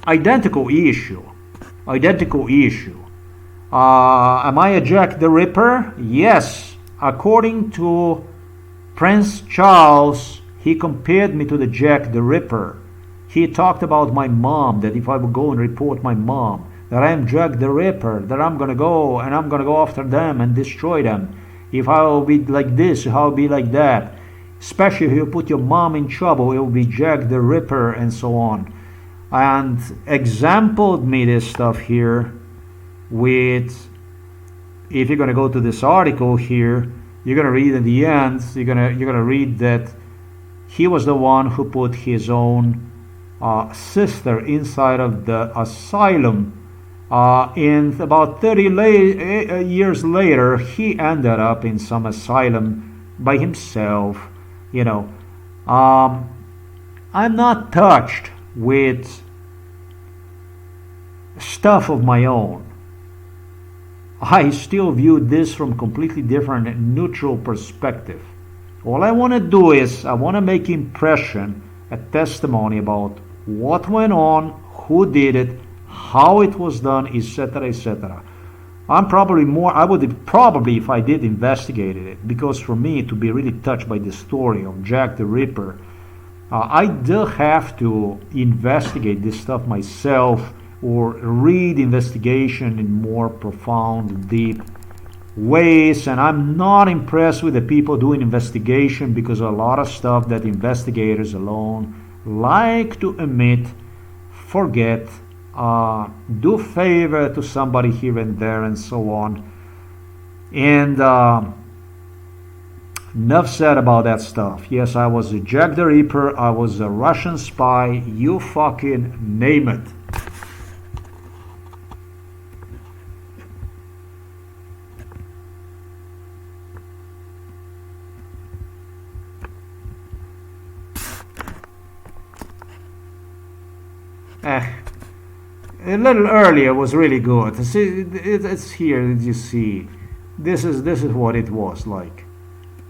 identical issue. Am I a Jack the Ripper? Yes. According to Prince Charles, he compared me to the Jack the Ripper. He talked about my mom, that if I would go and report my mom, that I am Jack the Ripper, that I'm going to go and I'm going to go after them and destroy them. If I will be like this, I'll be like that. Especially if you put your mom in trouble, it will be Jack the Ripper and so on. And exampled me this stuff here with, if you're going to go to this article here, you're going to read in the end, you're going to read that he was the one who put his own sister inside of the asylum. And about 30 years later, he ended up in some asylum by himself. You know, I'm not touched with stuff of my own. I still view this from completely different and neutral perspective. All I want to do is I want to make impression, a testimony about what went on, who did it, how it was done, etc., etc. I would probably, if I did, investigated it, because for me to be really touched by the story of Jack the Ripper, I do have to investigate this stuff myself, or read investigation in more profound, deep ways. And I'm not impressed with the people doing investigation, because a lot of stuff that investigators alone like to omit, forget, do favor to somebody here and there and so on. And enough said about that stuff. Yes, I was a Jack the Ripper, I was a Russian spy, you fucking name it. Eh, a little earlier was really good. See, it's here that you see. This is what it was like,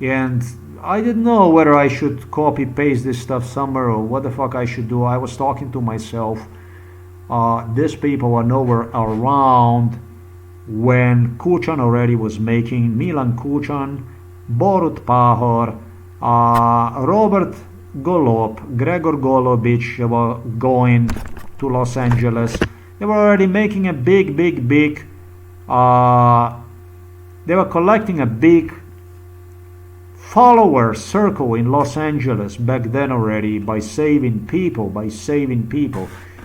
and I didn't know whether I should copy paste this stuff somewhere or what the fuck I should do. I was talking to myself. These people are nowhere around when Kuchan already was making, Milan Kuchan, Borut Pahor, Robert Golob, Gregor Golobic were going to Los Angeles. They were already making a big, they were collecting a big follower circle in Los Angeles back then already by saving people,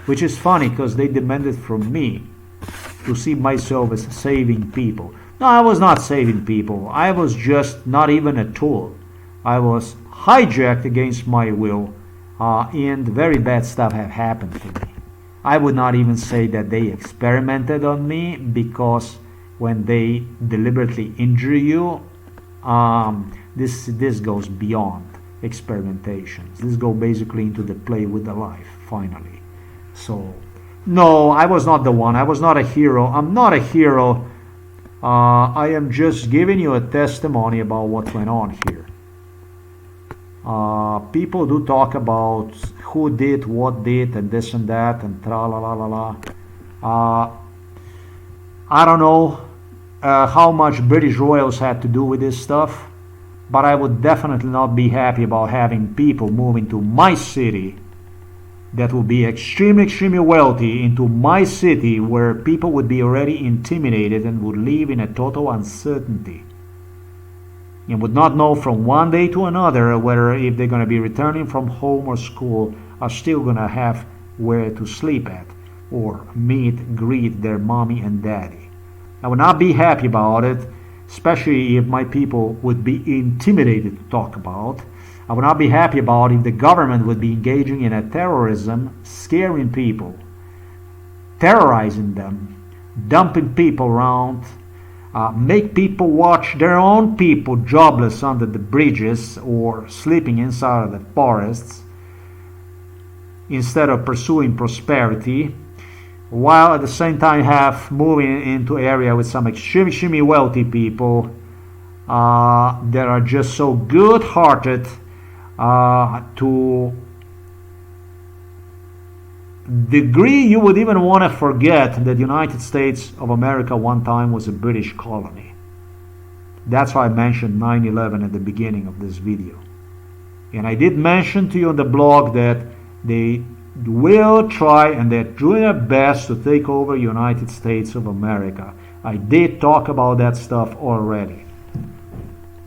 which is funny because they demanded from me to see myself as saving people. No, I was not saving people. I was just not even a tool. I was hijacked against my will, and very bad stuff have happened to me. I would not even say that they experimented on me, because when they deliberately injure you, this goes beyond experimentations. This goes basically into the play with the life, finally. So, no, I was not the one. I was not a hero. I'm not a hero. I am just giving you a testimony about what went on here. People do talk about who did, what did, and this and that, and tra-la-la-la-la. I don't know how much British royals had to do with this stuff, but I would definitely not be happy about having people moving to my city that would be extremely wealthy, into my city where people would be already intimidated and would live in a total uncertainty and would not know from one day to another whether, if they're going to be returning from home or school, are still going to have where to sleep at or greet their mommy and daddy. I would not be happy about it, especially if my people would be intimidated to talk about. I would not be happy about if the government would be engaging in a terrorism, scaring people, terrorizing them, dumping people around, make people watch their own people jobless under the bridges or sleeping inside of the forests instead of pursuing prosperity, while at the same time have moving into area with some extremely wealthy people that are just so good-hearted to degree you would even want to forget that the United States of America one time was a British colony. That's why I mentioned 9/11 at the beginning of this video. And I did mention to you on the blog that they will try, and they're doing their best, to take over United States of America. I did talk about that stuff already.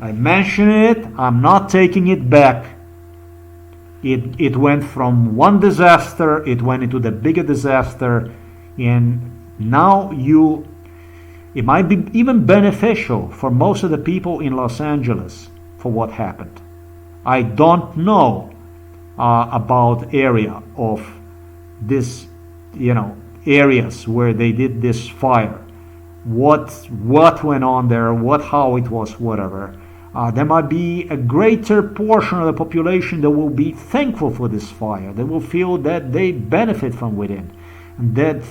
I mentioned it, I'm not taking it back. It went from one disaster, it went into the bigger disaster, and now it might be even beneficial for most of the people in Los Angeles for what happened. I don't know about area of this, areas where they did this fire. What went on there, how it was, whatever. There might be a greater portion of the population that will be thankful for this fire. They will feel that they benefit from within, and that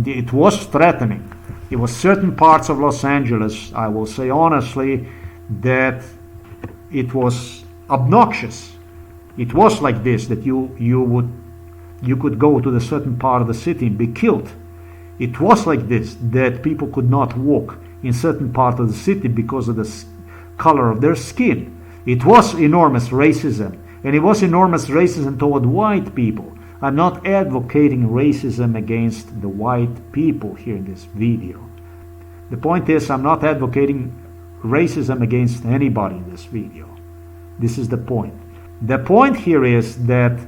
it was threatening. It was certain parts of Los Angeles, I will say honestly, that it was obnoxious. It was like this, that you could go to the certain part of the city and be killed. It was like this, that people could not walk in certain part of the city because of the color of their skin. It was enormous racism, and it was enormous racism toward white people. I'm not advocating racism against the white people here in this video. The point is, I'm not advocating racism against anybody in this video. This is the point. The point here is that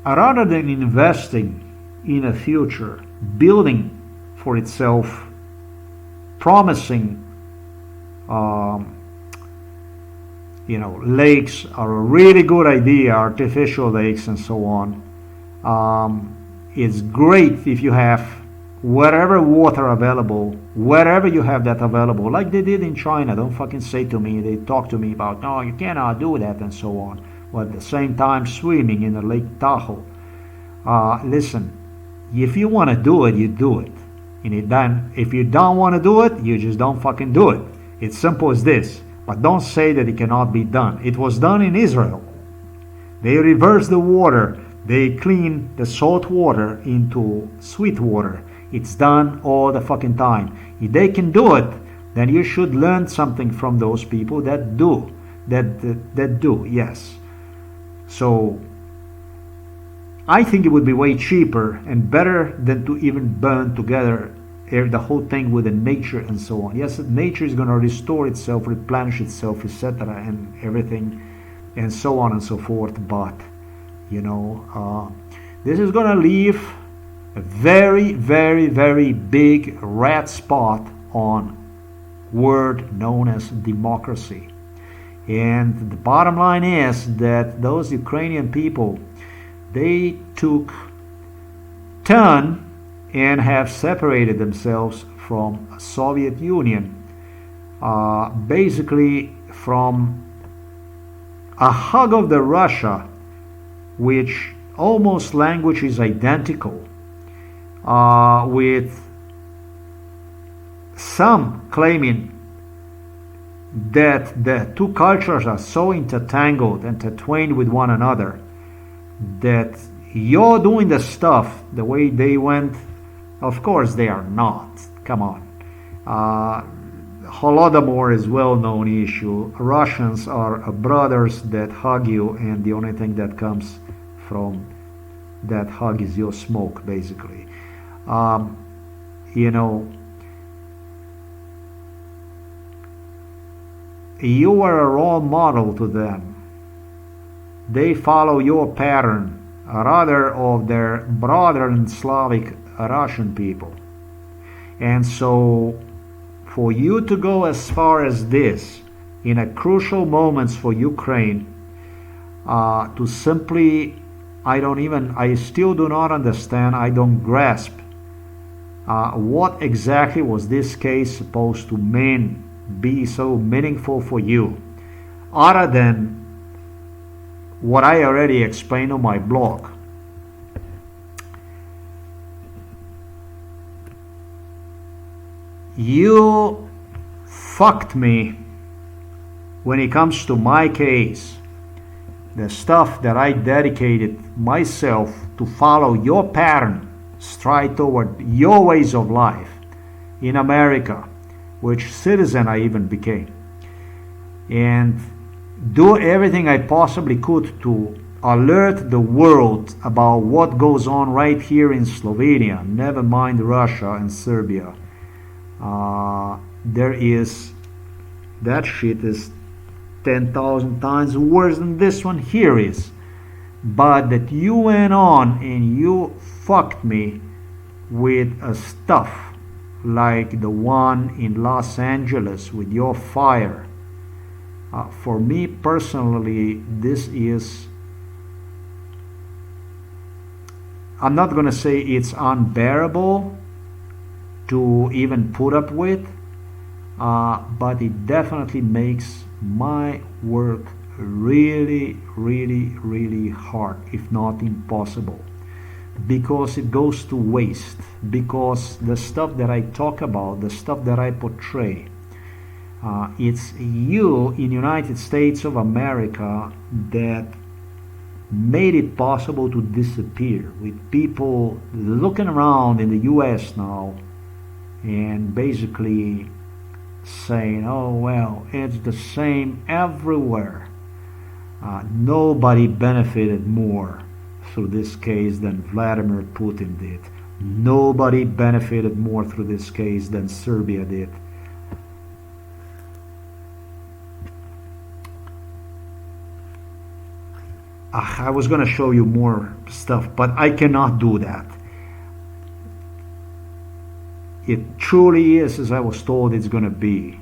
rather than investing in a future, building for itself, promising, lakes are a really good idea, artificial lakes and so on. It's great if you have whatever water available wherever you have that available, like they did in China. Don't fucking say to me, they talk to me about, no, you cannot do that and so on. But at the same time, swimming in the Lake Tahoe. Listen, if you want to do it, you do it. And then, if you don't want to do it, you just don't fucking do it. It's simple as this. But don't say that it cannot be done. It was done in Israel. They reversed the water. They cleaned the salt water into sweet water. It's done all the fucking time. If they can do it, then you should learn something from those people that do. That do, yes. So, I think it would be way cheaper and better than to even burn together the whole thing with the nature and so on. Yes, nature is going to restore itself, replenish itself, etc., and everything, and so on and so forth. But, you know, this is going to leave a very, very, very big red spot on word known as democracy. And the bottom line is that those Ukrainian people, they took turn and have separated themselves from Soviet Union, basically from a hug of the Russia, which almost language is identical, with some claiming that the two cultures are so intertangled, intertwined with one another, that you're doing the stuff the way they went. Of course they are not. Come on. Holodomor is well-known issue. Russians are brothers that hug you, and the only thing that comes from that hug is your smoke, basically. You know, you are a role model to them. They follow your pattern, rather of their brother and Slavic Russian people. And so for you to go as far as this in a crucial moments for Ukraine, to simply, I still do not understand, I don't grasp what exactly was this case supposed to be so meaningful for you, other than what I already explained on my blog. You fucked me when it comes to my case, the stuff that I dedicated myself to follow your pattern, stride toward your ways of life in America, which citizen I even became, and do everything I possibly could to alert the world about what goes on right here in Slovenia, never mind Russia and Serbia. That shit is 10,000 times worse than this one here is. But that you went on and you fucked me with a stuff like the one in Los Angeles with your fire. For me personally, this is, I'm not going to say it's unbearable to even put up with, but it definitely makes my work really, really, really hard, if not impossible, because it goes to waste, because the stuff that I talk about, the stuff that I portray, it's you in United States of America that made it possible to disappear, with people looking around in the US now and basically saying, oh well, it's the same everywhere. Nobody benefited more through this case than Vladimir Putin did. Nobody benefited more through this case than Serbia did. I was going to show you more stuff, but I cannot do that. It truly is, as I was told, it's going to be.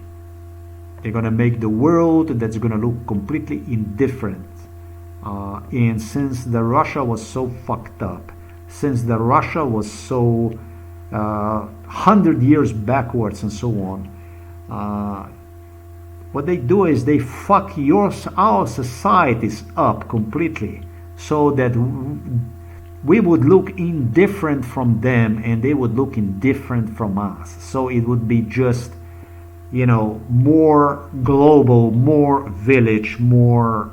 They're going to make the world that's going to look completely indifferent. And since the Russia was so fucked up, since the Russia was so 100 years backwards and so on. What they do is they fuck our societies up completely, so that we would look indifferent from them and they would look indifferent from us. So it would be just, more global, more village, more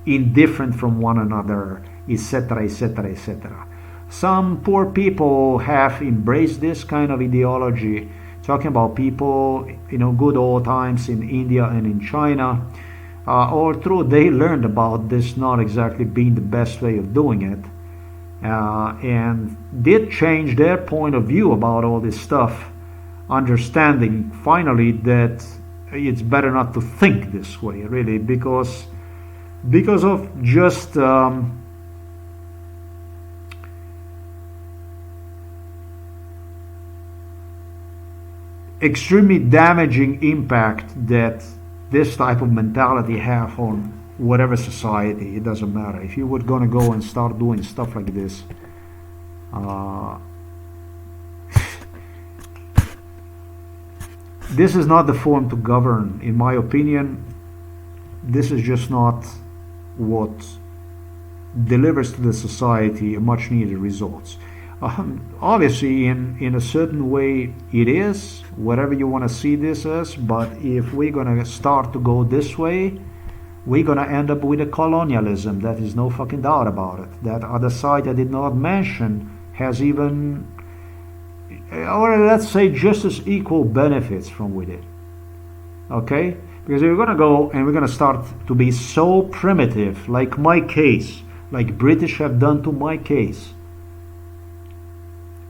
indifferent from one another, etc., etc., etc. Some poor people have embraced this kind of ideology, talking about people, good old times in India and in China. Although they learned about this not exactly being the best way of doing it, and did change their point of view about all this stuff, understanding finally that it's better not to think this way, really, because of just extremely damaging impact that this type of mentality have on whatever society. It doesn't matter. If you were gonna go and start doing stuff like this, this is not the form to govern, in my opinion. This is just not what delivers to the society much needed results. Obviously, in a certain way, it is, whatever you want to see this as, but if we're going to start to go this way, we're going to end up with a colonialism. That is no fucking doubt about it. That other side I did not mention has even, or let's say, just as equal benefits from with it. Okay? Because we're going to go and we're going to start to be so primitive, like my case, like British have done to my case,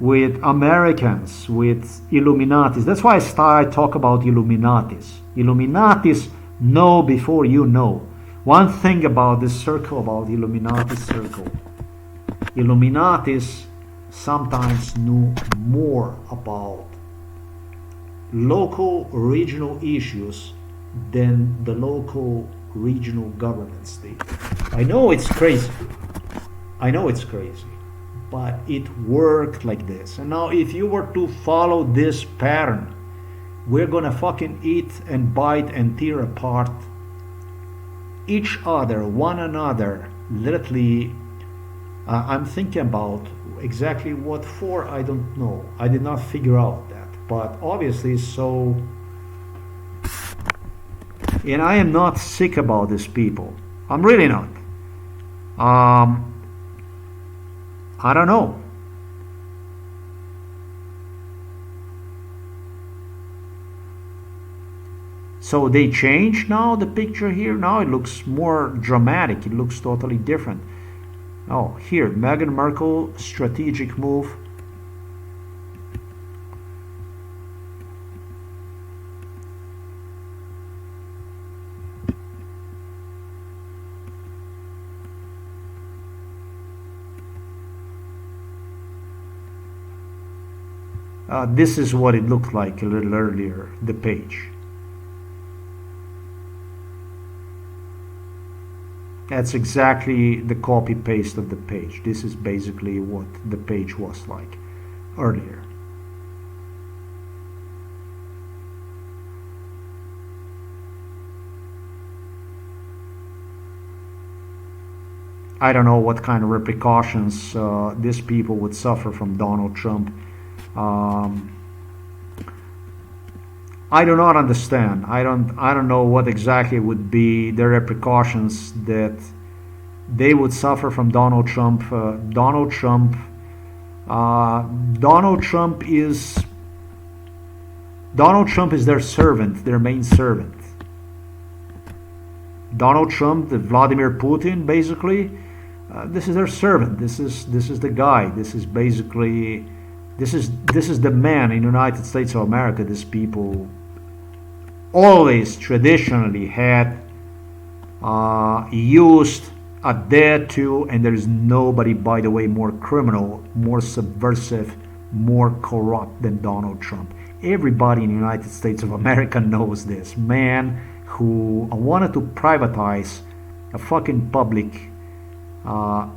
with Americans, with Illuminatis. That's why I talk about Illuminatis. Illuminatis know before you know. One thing about this circle, about Illuminati circle, Illuminatis sometimes knew more about local regional issues than the local regional governments did. I know it's crazy. But it worked like this. And now if you were to follow this pattern, we're gonna fucking eat and bite and tear apart each other, one another, literally. I'm thinking about exactly what for, I don't know. I did not figure out that. But obviously, so. And I am not sick about these people. I'm really not. I don't know. So they changed now the picture here. Now it looks more dramatic. It looks totally different. Oh, here, Meghan Markle strategic move. This is what it looked like a little earlier, the page. That's exactly the copy paste of the page. This is basically what the page was like earlier. I don't know what kind of repercussions these people would suffer from Donald Trump. I do not understand. I don't know what exactly would be the repercussions that they would suffer from Donald Trump. Donald Trump is their servant, their main servant. Donald Trump, the Vladimir Putin, basically, this is their servant. This is the guy. This is basically. This is the man in the United States of America. These people always traditionally had used, adhered to, and there is nobody, by the way, more criminal, more subversive, more corrupt than Donald Trump. Everybody in the United States of America knows this man who wanted to privatize a fucking public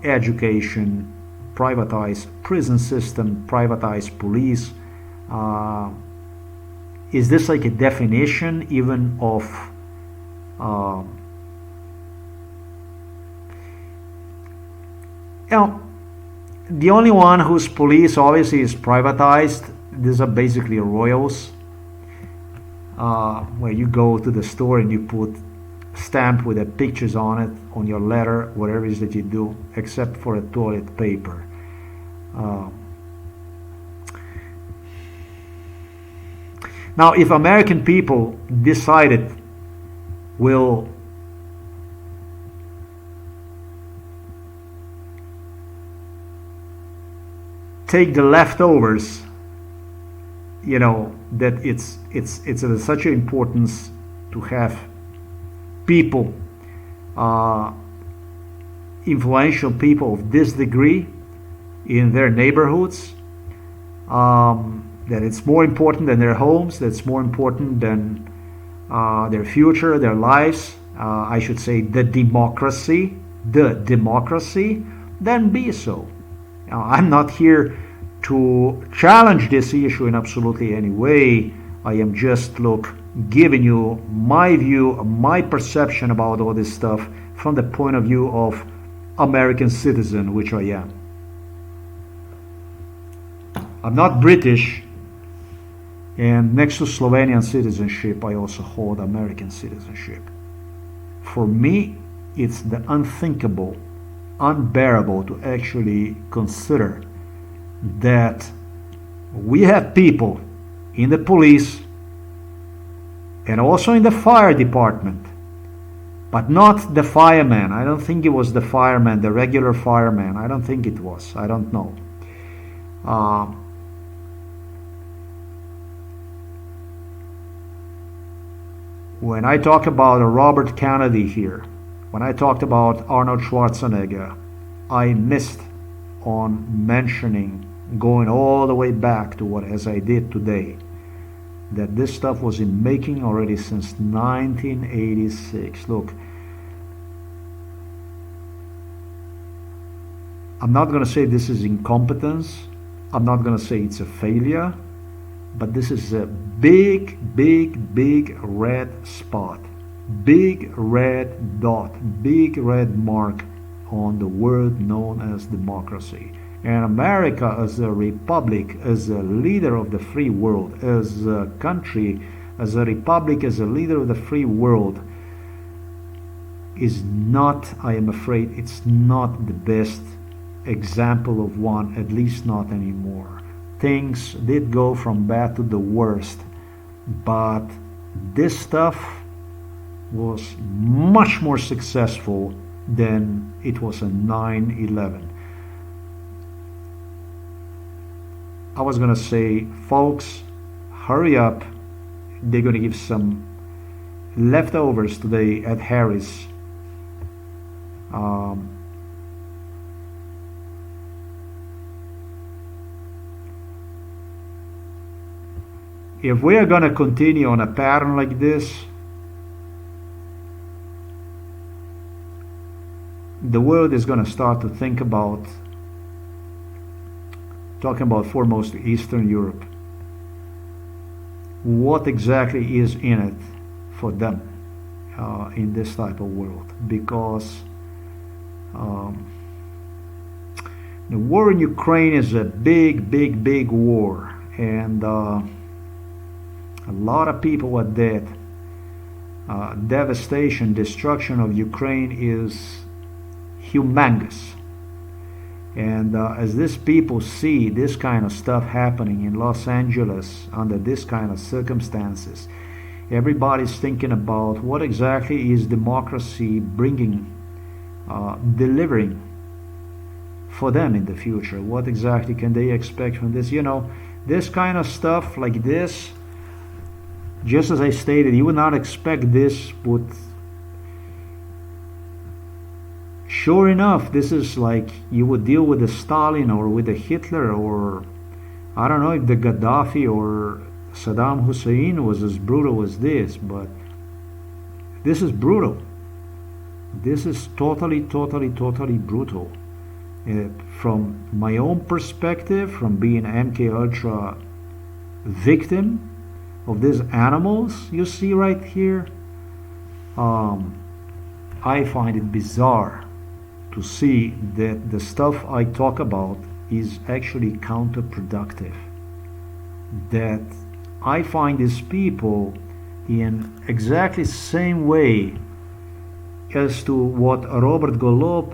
education privatized prison system, privatized police. Is this like a definition even of you know, the only one whose police obviously is privatized, these are basically royals, where you go to the store and you put stamp with the pictures on it on your letter, whatever it is that you do, except for a toilet paper. Now, if American people decided will take the leftovers, you know, that it's of such an importance to have people, influential people of this degree in their neighborhoods, that it's more important than their homes, that it's more important than their future, their lives, I should say the democracy, then be so. Now, I'm not here to challenge this issue in absolutely any way. I am just, giving you my view, my perception about all this stuff from the point of view of American citizen, which I am. I'm not British, and next to Slovenian citizenship, I also hold American citizenship. For me, it's the unthinkable, unbearable to actually consider that we have people in the police and also in the fire department, but not the fireman. I don't think it was the fireman, the regular fireman. I don't think it was. I don't know. When I talk about Robert Kennedy here, when I talked about Arnold Schwarzenegger, I missed on mentioning, going all the way back to what as I did today, that this stuff was in making already since 1986. Look, I'm not going to say this is incompetence. I'm not going to say it's a failure, but this is a big red spot, big red dot, big red mark on the word known as democracy. And America as a republic, as a leader of the free world, as a country, as a republic, as a leader of the free world, is not, I am afraid, it's not the best example of one, at least not anymore. Things did go from bad to the worst, but this stuff was much more successful than it was in 9/11. I was going to say, folks, hurry up. They're going to give some leftovers today at Harris. If we are going to continue on a pattern like this, the world is going to start to think about, talking about foremost Eastern Europe, what exactly is in it for them in this type of world, because the war in Ukraine is a big war, and a lot of people are dead. Devastation, destruction of Ukraine is humongous. And as these people see this kind of stuff happening in Los Angeles under this kind of circumstances, everybody's thinking about what exactly is democracy bringing, delivering for them in the future. What exactly can they expect from this? You know, this kind of stuff like this, just as I stated, you would not expect this, but sure enough, this is like you would deal with a Stalin or with a Hitler, or I don't know if the Gaddafi or Saddam Hussein was as brutal as this, but this is brutal. This is totally brutal. From my own perspective, from being MK Ultra victim of these animals you see right here, I find it bizarre to see that the stuff I talk about is actually counterproductive. That I find these people in exactly the same way as to what Robert Golub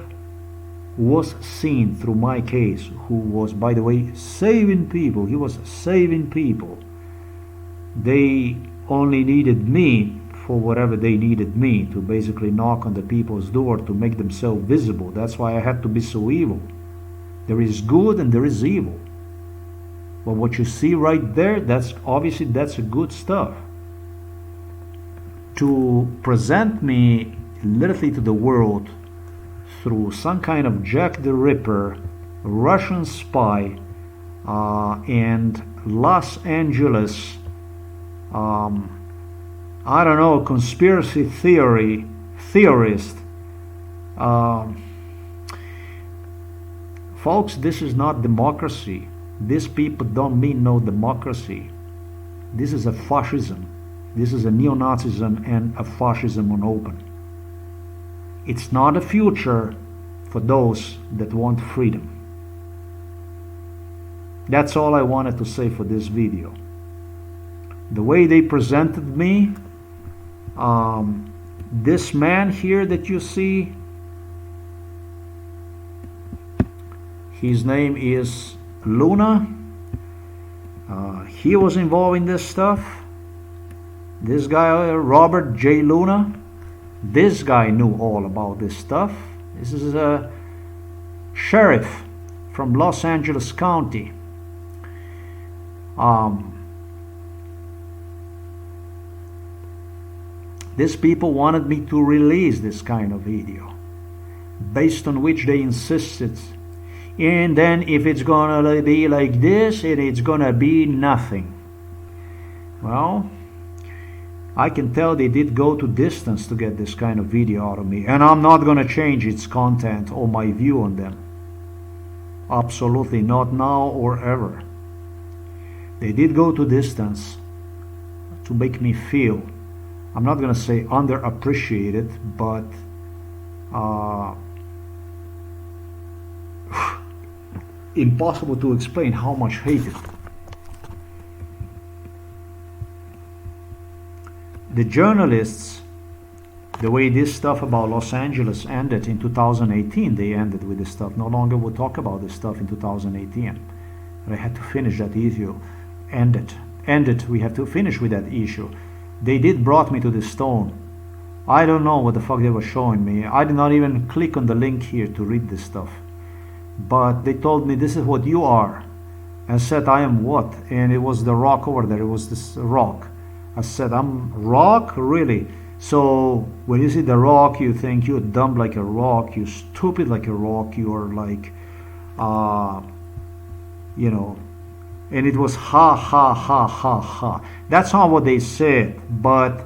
was seen through my case, who was, by the way, saving people. He was saving people. They only needed me for whatever they needed me to basically knock on the people's door to make themselves visible. That's why I had to be so evil. There is good and there is evil. But what you see right there, that's obviously that's a good stuff. To present me literally to the world through some kind of Jack the Ripper, Russian spy, and Los Angeles, I don't know, conspiracy theorist. Folks, this is not democracy. These people don't mean no democracy. This is a fascism. This is a neo-Nazism and a fascism on open. It's not a future for those that want freedom. That's all I wanted to say for this video. The way they presented me, this man here that you see, his name is Luna. He was involved in this stuff. This guy, Robert J. Luna, this guy knew all about this stuff. This is a sheriff from Los Angeles County. These people wanted me to release this kind of video, based on which they insisted. And then if it's gonna be like this, it's gonna be nothing. Well, I can tell they did go to distance to get this kind of video out of me, and I'm not gonna change its content or my view on them. Absolutely not now or ever. They did go to distance to make me feel, I'm not gonna say underappreciated, but impossible to explain how much hated. The journalists, the way this stuff about Los Angeles ended in 2018, they ended with this stuff. No longer would talk about this stuff in 2018. But I had to finish that issue. We have to finish with that issue. They did brought me to the stone. I don't know what the fuck they were showing me. I did not even click on the link here to read this stuff. But they told me this is what you are. I said, I am what? And it was the rock over there. It was this rock. I said, I'm rock? Really? So when you see the rock, you think you're dumb like a rock, you're stupid like a rock, you're like, you know, and it was ha, ha, ha, ha, ha. That's not what they said, but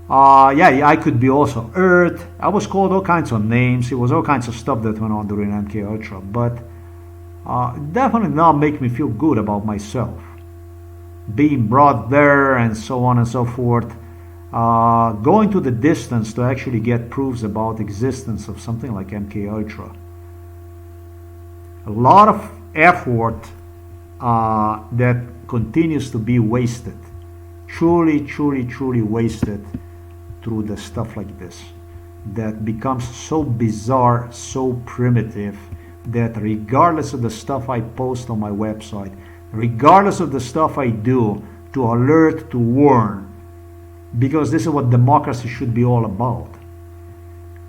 yeah, I could be also Earth. I was called all kinds of names. It was all kinds of stuff that went on during MK Ultra, but definitely not make me feel good about myself. Being brought there and so on and so forth. Going to the distance to actually get proofs about existence of something like MK Ultra. A lot of effort that continues to be wasted. Truly, truly, truly wasted through the stuff like this. That becomes so bizarre, so primitive, that regardless of the stuff I post on my website, regardless of the stuff I do to alert, to warn, because this is what democracy should be all about,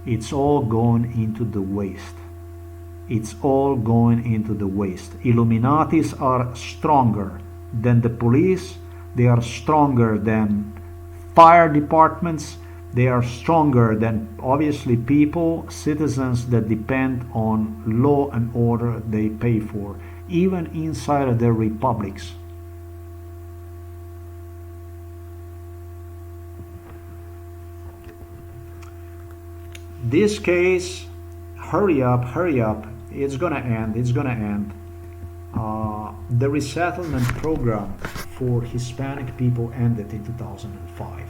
it's all going into the waste. It's all going into the waste. Illuminatis are stronger than the police. They are stronger than fire departments. They are stronger than, obviously, people, citizens that depend on law and order they pay for, even inside of their republics. This case, hurry up, It's gonna end. It's gonna end. The resettlement program for Hispanic people ended in 2005.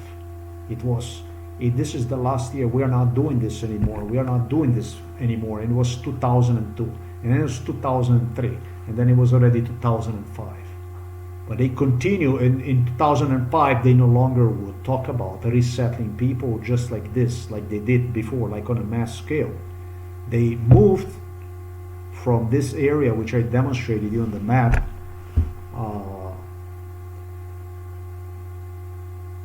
It was. This is the last year. We are not doing this anymore. We are not doing this anymore. And it was 2002, and then it was 2003, and then it was already 2005. But they continue. In 2005, they no longer would talk about resettling people just like this, like they did before, like on a mass scale. They moved from this area, which I demonstrated you on the map,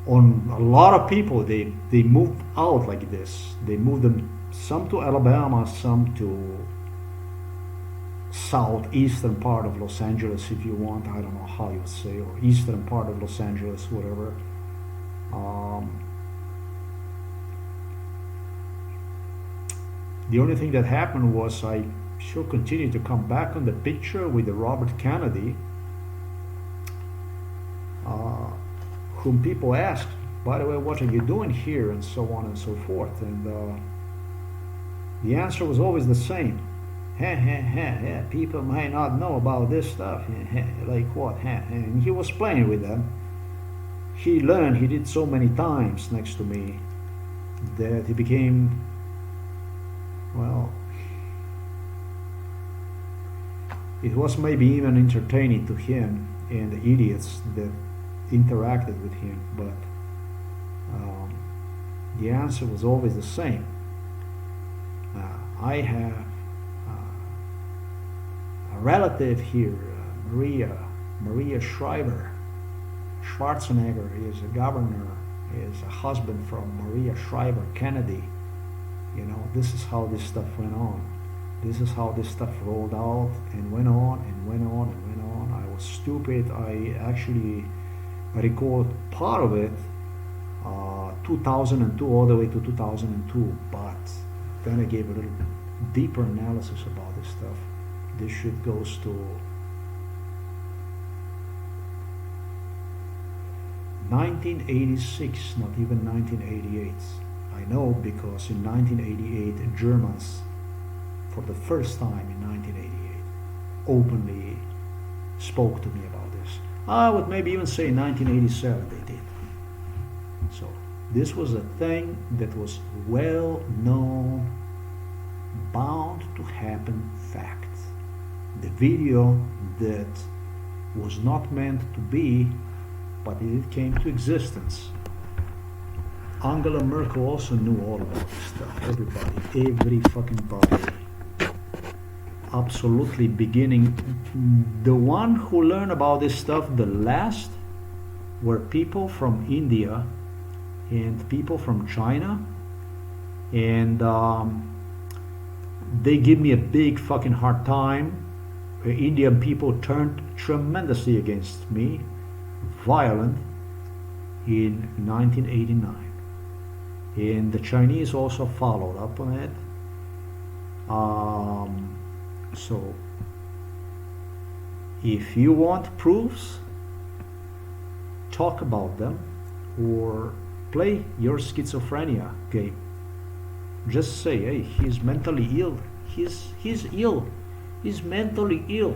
on a lot of people, they moved out like this. They moved them, some to Alabama, some to southeastern part of Los Angeles, if you want. I don't know how you say, or eastern part of Los Angeles, whatever. The only thing that happened was I sure continued to come back on the picture with the Robert Kennedy, whom people asked, by the way, what are you doing here, and so on and so forth. And the answer was always the same. People might not know about this stuff. Like what? And he was playing with them. He learned, he did so many times next to me that he became, well, it was maybe even entertaining to him and the idiots that interacted with him, but the answer was always the same. I have a relative here, Maria Schwarzenegger is a governor, is a husband from Maria Shriver Kennedy. You know, this is how this stuff went on. This is how this stuff rolled out and went on and went on and went on. I was stupid. I actually record part of it, 2002 all the way to 2002, but then I gave a little deeper analysis about this stuff. This shit goes to 1986, not even 1988. I know because in 1988 Germans, for the first time in 1988, openly spoke to me about this. I would maybe even say 1987 they did. So this was a thing that was well known, bound to happen fact. The video that was not meant to be, but it came to existence. Angela Merkel also knew all about this stuff. Every fucking body. Absolutely beginning. The one who learned about this stuff the last were people from India and people from China, and they give me a big fucking hard time. Indian people turned tremendously against me, violent, in 1989, and the Chinese also followed up on it. So if you want proofs, talk about them or play your schizophrenia game. Just say, hey, he's mentally ill. He's ill. He's mentally ill.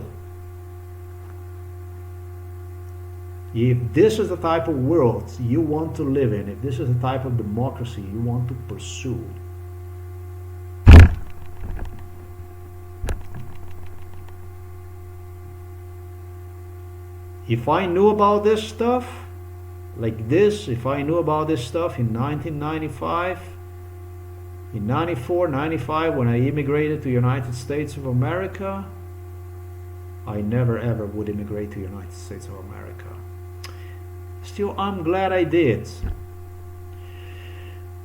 If this is the type of world you want to live in, if this is the type of democracy you want to pursue, if I knew about this stuff like this, if I knew about this stuff in 1995, in 94, 95, when I immigrated to the United States of America, I never ever would immigrate to the United States of America. Still, I'm glad I did.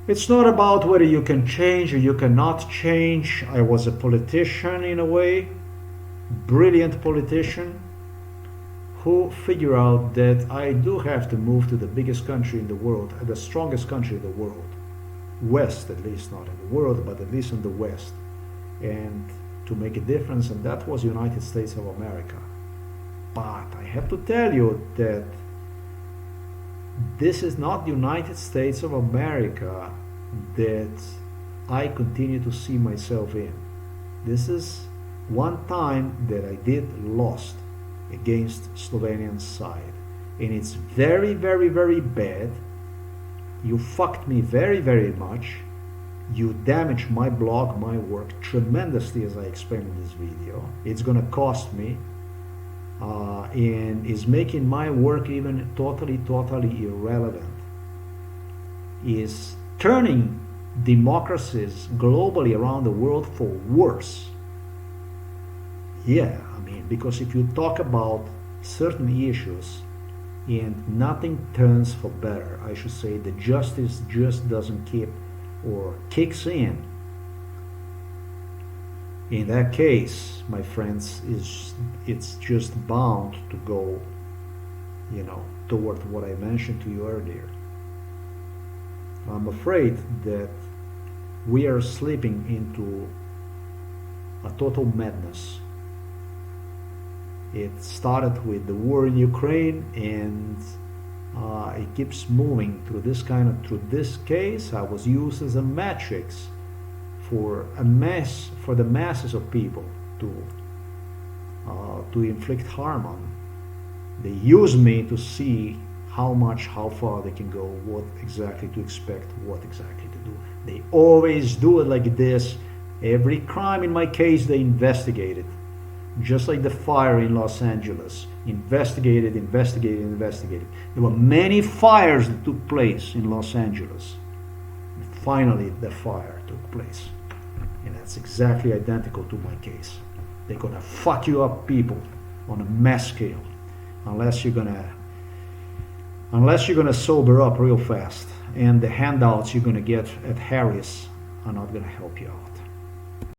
It's not about whether you can change or you cannot change. I was a politician in a way, brilliant politician, who figured out that I do have to move to the biggest country in the world, the strongest country in the world. West, at least, not in the world, but at least in the West, and to make a difference, and that was United States of America. But I have to tell you that this is not the United States of America that I continue to see myself in. This is one time that I did lost against Slovenian side, and it's very, very, very bad. You fucked me very, very much. You damaged my blog, my work tremendously, as I explained in this video. It's gonna cost me, and is making my work even totally, totally irrelevant. Is turning democracies globally around the world for worse. Yeah, I mean, because if you talk about certain issues and nothing turns for better, I should say the justice just doesn't keep or kicks in that case, my friends, it's just bound to go, toward what I mentioned to you earlier. I'm afraid that we are slipping into a total madness. It started with the war in Ukraine, and it keeps moving through this case. I was used as a matrix for the masses of people to inflict harm on. They use me to see how far they can go, what exactly to expect, what exactly to do. They always do it like this. Every crime in my case, they investigate it. Just like the fire in Los Angeles. Investigated. There were many fires that took place in Los Angeles. And finally, the fire took place. And that's exactly identical to my case. They're gonna fuck you up, people, on a mass scale. Unless you're gonna sober up real fast. And the handouts you're gonna get at Harris are not gonna help you out.